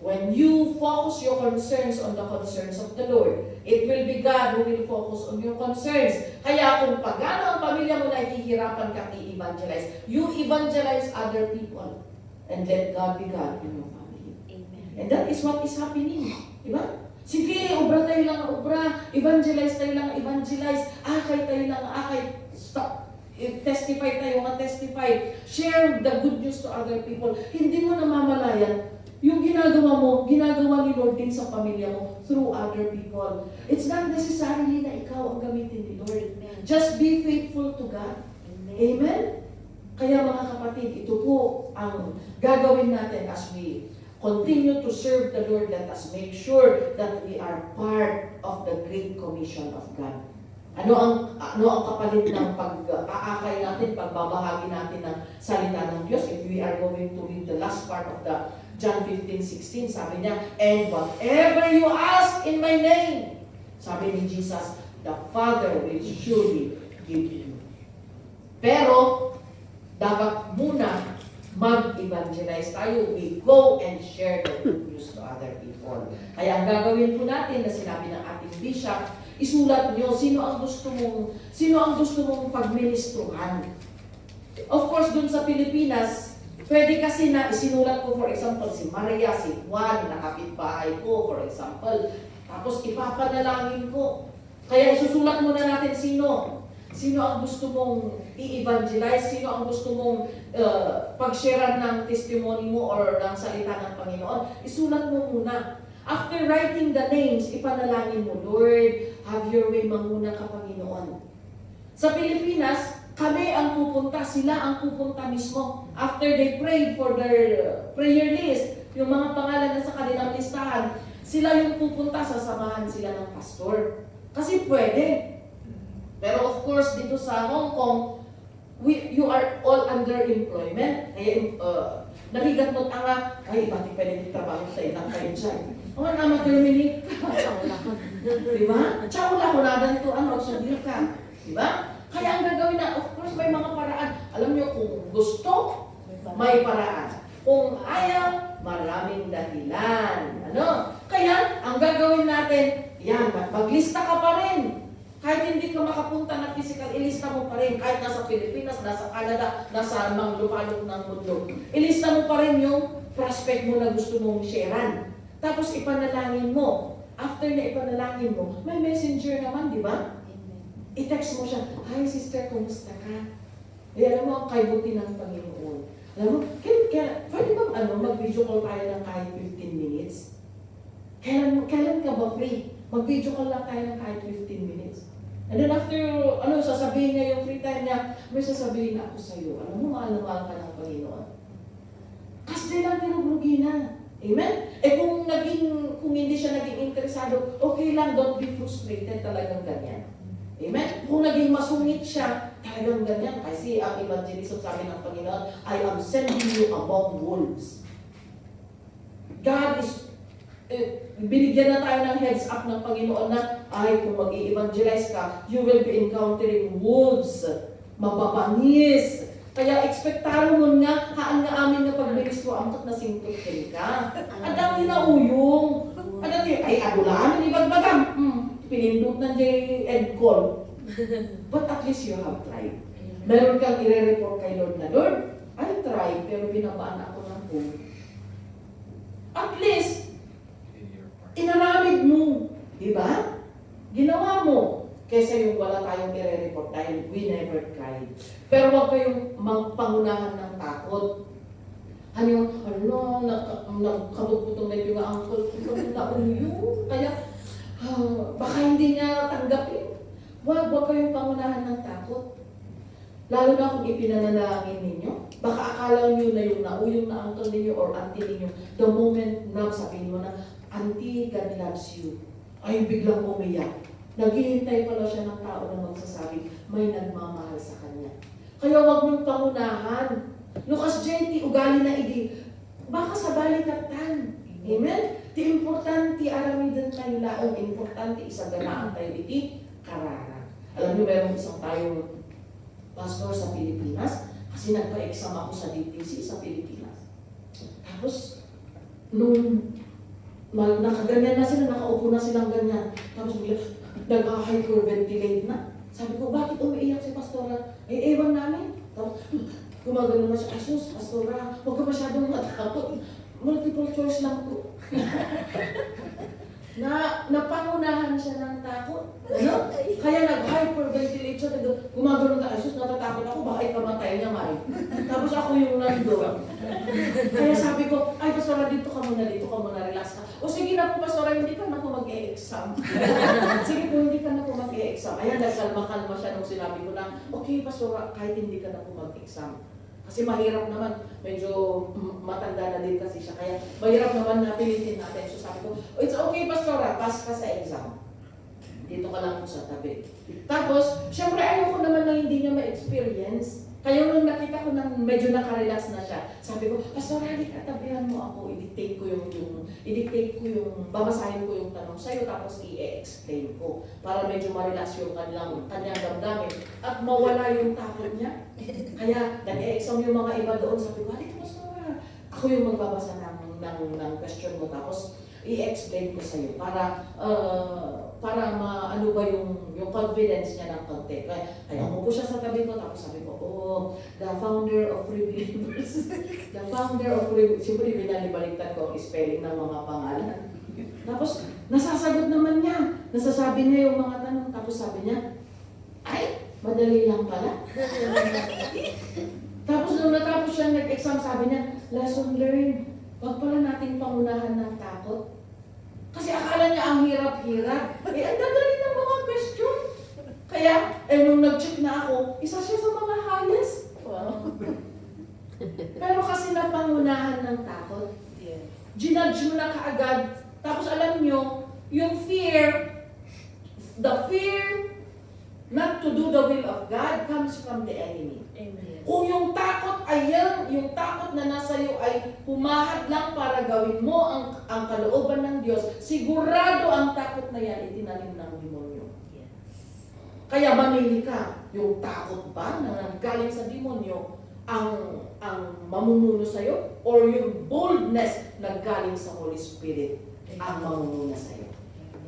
When you focus your concerns on the concerns of the Lord, it will be God who will focus on your concerns. Kaya kung pagano ang pamilya mo na hihirapan kang i-evangelize, you evangelize other people and let God be God in your family. Amen. And that is what is happening. Diba? Sige, obra tayo lang obra, evangelize tayo lang evangelize, akay tayo lang akay, stop. Testify tayo nga testify. Share the good news to other people. Hindi mo namamalayan yung ginagawa mo, ginagawa ni Lord din sa pamilya mo through other people. It's not necessarily na ikaw ang gamitin ni Lord. Just be faithful to God. Amen? Kaya mga kapatid, ito po ang gagawin natin as we continue to serve the Lord. Let us make sure that we are part of the Great Commission of God. Ano ang kapalit ng pag-aakay natin, pagbabahagi natin ng salita ng Diyos? If we are going to read the last part of the John 15:16, sabi niya, and whatever you ask in my name, sabi ni Jesus, the Father will surely give you. Pero, dapat muna mag-evangelize tayo. We go and share the good news to other people. Kaya ang gagawin po natin na sinabi ng ating bishop, isulat niyo sino ang gusto mong pagministruhan. Of course, dun sa Pilipinas, pwede kasi na isinulat ko, for example, si Maria, si Juan, na kapitbahay ko, for example. Tapos ipapanalangin ko. Kaya isusulat muna natin sino. Sino ang gusto mong i-evangelize? Sino ang gusto mong pag-share ng testimony mo or ng salita ng Panginoon? Isulat mo muna. After writing the names, ipanalangin mo, Lord, have your way manguna ka, Panginoon. Sa Pilipinas, kami ang pupunta, sila ang pupunta mismo. After they prayed for their prayer list, yung mga pangalan na sa kanilang listahan, sila yung pupunta, sasamahan sila ng pastor. Kasi pwede. Pero of course, dito sa Hong Kong, you are all under employment. Kaya narigat mo't nga, ay, bakit pwede trabaho sa ilang kayo dyan? O nga naman, terminate ka. Diba? Tsawla ko na ganito, sabi ka. Diba? Kaya ang gagawin na, of course, may mga paraan. Alam nyo, kung gusto, may paraan. Kung ayaw, maraming dahilan. Kaya, ang gagawin natin, yan, maglista ka pa rin. Kahit hindi ka makapunta na physical, ilista mo pa rin. Kahit nasa Pilipinas, nasa Canada, nasa mga lupalok ng mundo. Ilista mo pa rin yung prospect mo na gusto mong sharean. Tapos ipanalangin mo. After na ipanalangin mo, may messenger naman, di ba? I-text mo siya, hi sister, kumusta ka? Alam mo, ang kaibuti ng Panginoon. Alam mo, pwede bang mag-video call tayo ng kahit 15 minutes? Kailan ka ba free? Mag-video call lang tayo ng kahit 15 minutes. And then after, sasabihin niya yung free time niya, may sasabihin ako sa iyo. Alam mo, mahal ka ng Panginoon. Kasi lang tinubrugi na. Amen? Kung hindi siya naging interesado, okay lang, don't be frustrated, talagang ganyan. Amen? Kung naging masungit siya, talagang ganyan. Kasi ang evangelism sabi ng Panginoon, I am sending you among wolves. God is binigyan na tayo ng heads up ng Panginoon na, ay, kung mag-i-evangelize ka, you will be encountering wolves, mababangis. Kaya ekspektaro mo nga, haan nga amin na pag-ministro, amot na singkutin ka. Adang inauyong. Adang ay, adulaan, ibagbagam. Pinindot na dyan end call. But at least you have tried. Meron kang i-report kay Lord na, Lord, I tried, pero binabaan ako ng phone. At least, inaramid mo. Diba? Ginawa mo. Kesa yung wala tayong i-report dahil we never tried. Pero huwag kayong magpangunahan ng takot. Nagkabutbutong na yung uncle ko na uyo. Kaya, baka hindi niya tanggapin. Huwag kayong pangunahan ng takot. Lalo na kung ipinanalangin ninyo. Baka akala nyo na yung nauyong na uncle ninyo or auntie ninyo, the moment na sabihin mo na, Auntie, God loves you. Ay, biglang umiyak. Naghihintay pala siya ng tao na magsasabi, may nagmamahal sa kanya. Kaya huwag mong pangunahan. Lukas 20, ugali na idi. Baka sa balikatan. Amen? Ti importante aramidan tayo laong. Importante isaganaan tayo iti karara. Alam niyo, meron isang tayong pastor sa Pilipinas kasi nagpa-exam ako sa DTC sa Pilipinas. Tapos, nung nakaganyan na sila, nakaupo na silang ganyan. Tapos nag-hyperventilate na. Sabi ko, bakit umiiyak si Pastora? Eh, ewan namin. Tapos, gumagano na siya, Asus, Pastora, huwag ka masyadong matakot. Multiple choice lang po. Napangunahan siya ng takot. Kaya nag-hyperventilate siya. Gumagano na, Asus, natatakot ako, baka ikamatay niya, Mari. Tapos ako yung nandun. Kaya sabi ko, ay, Pastora, dito ka muna, relax ka. O sige na po, Pastora, hindi ka na po mag-e-exam. Sige po, hindi ka na po mag-e-exam. Ayan, nagkalma-kalma siya nung sinabi ko na, okay, Pastora, kahit hindi ka na po mag-exam. Kasi mahirap naman, medyo matanda na din kasi siya. Kaya mahirap naman na pilitin natin. So sabi ko, it's okay, Pastora, pass ka sa exam. Dito ka lang po sa tabi. Tapos, syempre ayoko naman na hindi niya ma-experience. Kaya nung nakita ko na medyo nakarelax na siya, sabi ko, Pastor, halika, tabihan mo ako, i-dictate ko yung, babasahin ko yung tanong sa'yo, tapos i-explain ko. Para medyo ma-relax yung kanyang damdamin at mawala yung takot niya. Kaya, nag-e-exam yung mga iba doon, sabi ko, halika, Pastor, ako yung magbabasa ng question mo, tapos i-explain ko sa'yo para maano ba yung confidence niya ng konti. Kaya umupo siya sa tabi ko, tapos sabi ko, the founder of Free Believers. The founder of Free Believers. Siyempre, binalibaliktad ko ang spelling ng mga pangalan. Tapos, nasasagot naman niya. Nasasabi niya yung mga tanong. Tapos sabi niya, ay, madali lang pala. Tapos nung natapos siya nag-exam, sabi niya, lesson learned. Wag pala nating pangunahan ng takot. Kasi akala niya ang hirap-hirap. Ang dadali ng mga question. Kaya, nung nag-check na ako, isa siya sa mga highest. Wow. Pero kasi napangunahan ng takot. Ginudge mo na kaagad. Tapos alam nyo, yung fear, the fear not to do the will of God comes from the enemy. Amen. Kung yung takot ay yan, yung takot na nasa iyo ay humahad lang para gawin mo ang kalooban ng Diyos, sigurado ang takot na yan itinanim ng demonyo. Yes. Kaya mamili ka, yung takot ba na galing sa demonyo ang mamumuno sa iyo, or yung boldness na galing sa Holy Spirit ang mamumuno sa iyo.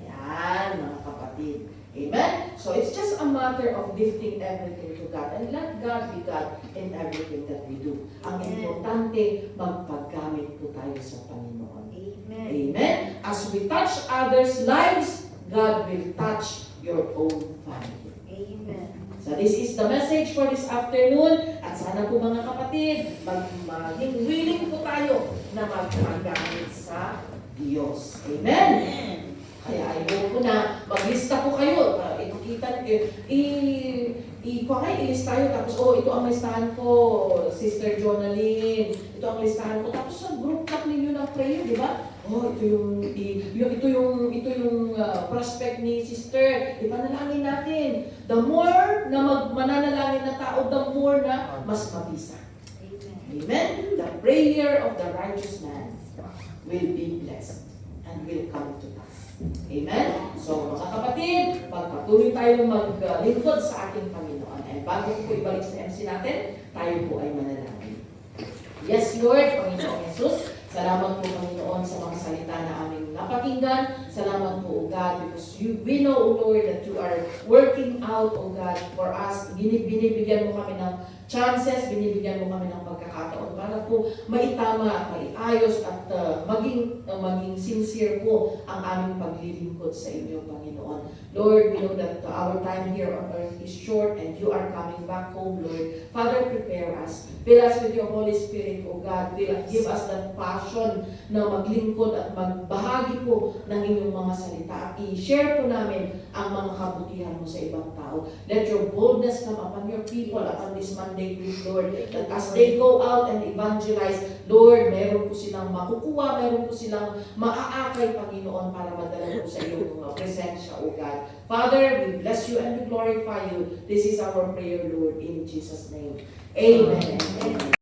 Yan, mga kapatid. Amen? So it's just a matter of gifting everything to God and let God be God in everything that we do. Ang importante, magpaggamit po tayo sa Panginoon. Amen. Amen? As we touch others' lives, God will touch your own family. Amen. So this is the message for this afternoon. At sana po mga kapatid, maging willing po tayo na magpagamit sa Diyos. Amen? Amen. Kaya ayaw ko na maglista po kayo. Ipakita, ilista tayo. Tapos, ito ang listahan ko, Sister Jonalyn. Ito ang listahan ko. Tapos, sa group talk ninyo ng prayer, di ba? Ito yung prospect ni Sister. Ipanalangin natin. The more na mananalangin na tao, the more na mas mabisa. Amen. Amen? The prayer of the righteous man will be blessed and will come to pass. Amen? So, mga kapatid, magpatuloy tayong maglingkod sa ating Panginoon. And bago ko ibalik sa MC natin, tayo po ay manalangin. Yes, Lord, Panginoon Jesus, salamat po, Panginoon, sa mga salita na aming napakinggan. Salamat po, O God, because we know, O Lord, that you are working out, O God, for us. Binibigyan mo kami ng chances, binibigyan mo kami ng pagkakataon para po maitama at maiayos at maging sincere po ang aming paglilingkod sa inyo, Panginoon. Lord, we know that our time here on earth is short and you are coming back home, Lord. Father, prepare us. Fill us with your Holy Spirit, O God. Give us that passion na maglingkod at magbahagi po ng inyong mga salita at i-share po namin ang mga kabutihan mo sa ibang tao. Let your boldness come upon your people upon this Monday week, Lord. That as they go out and evangelize, Lord, meron po silang makukuha, meron po silang maaakay, Panginoon, para madala po sa iyong presensya, O God. Father, we bless you and we glorify you. This is our prayer, Lord, in Jesus' name. Amen. Amen.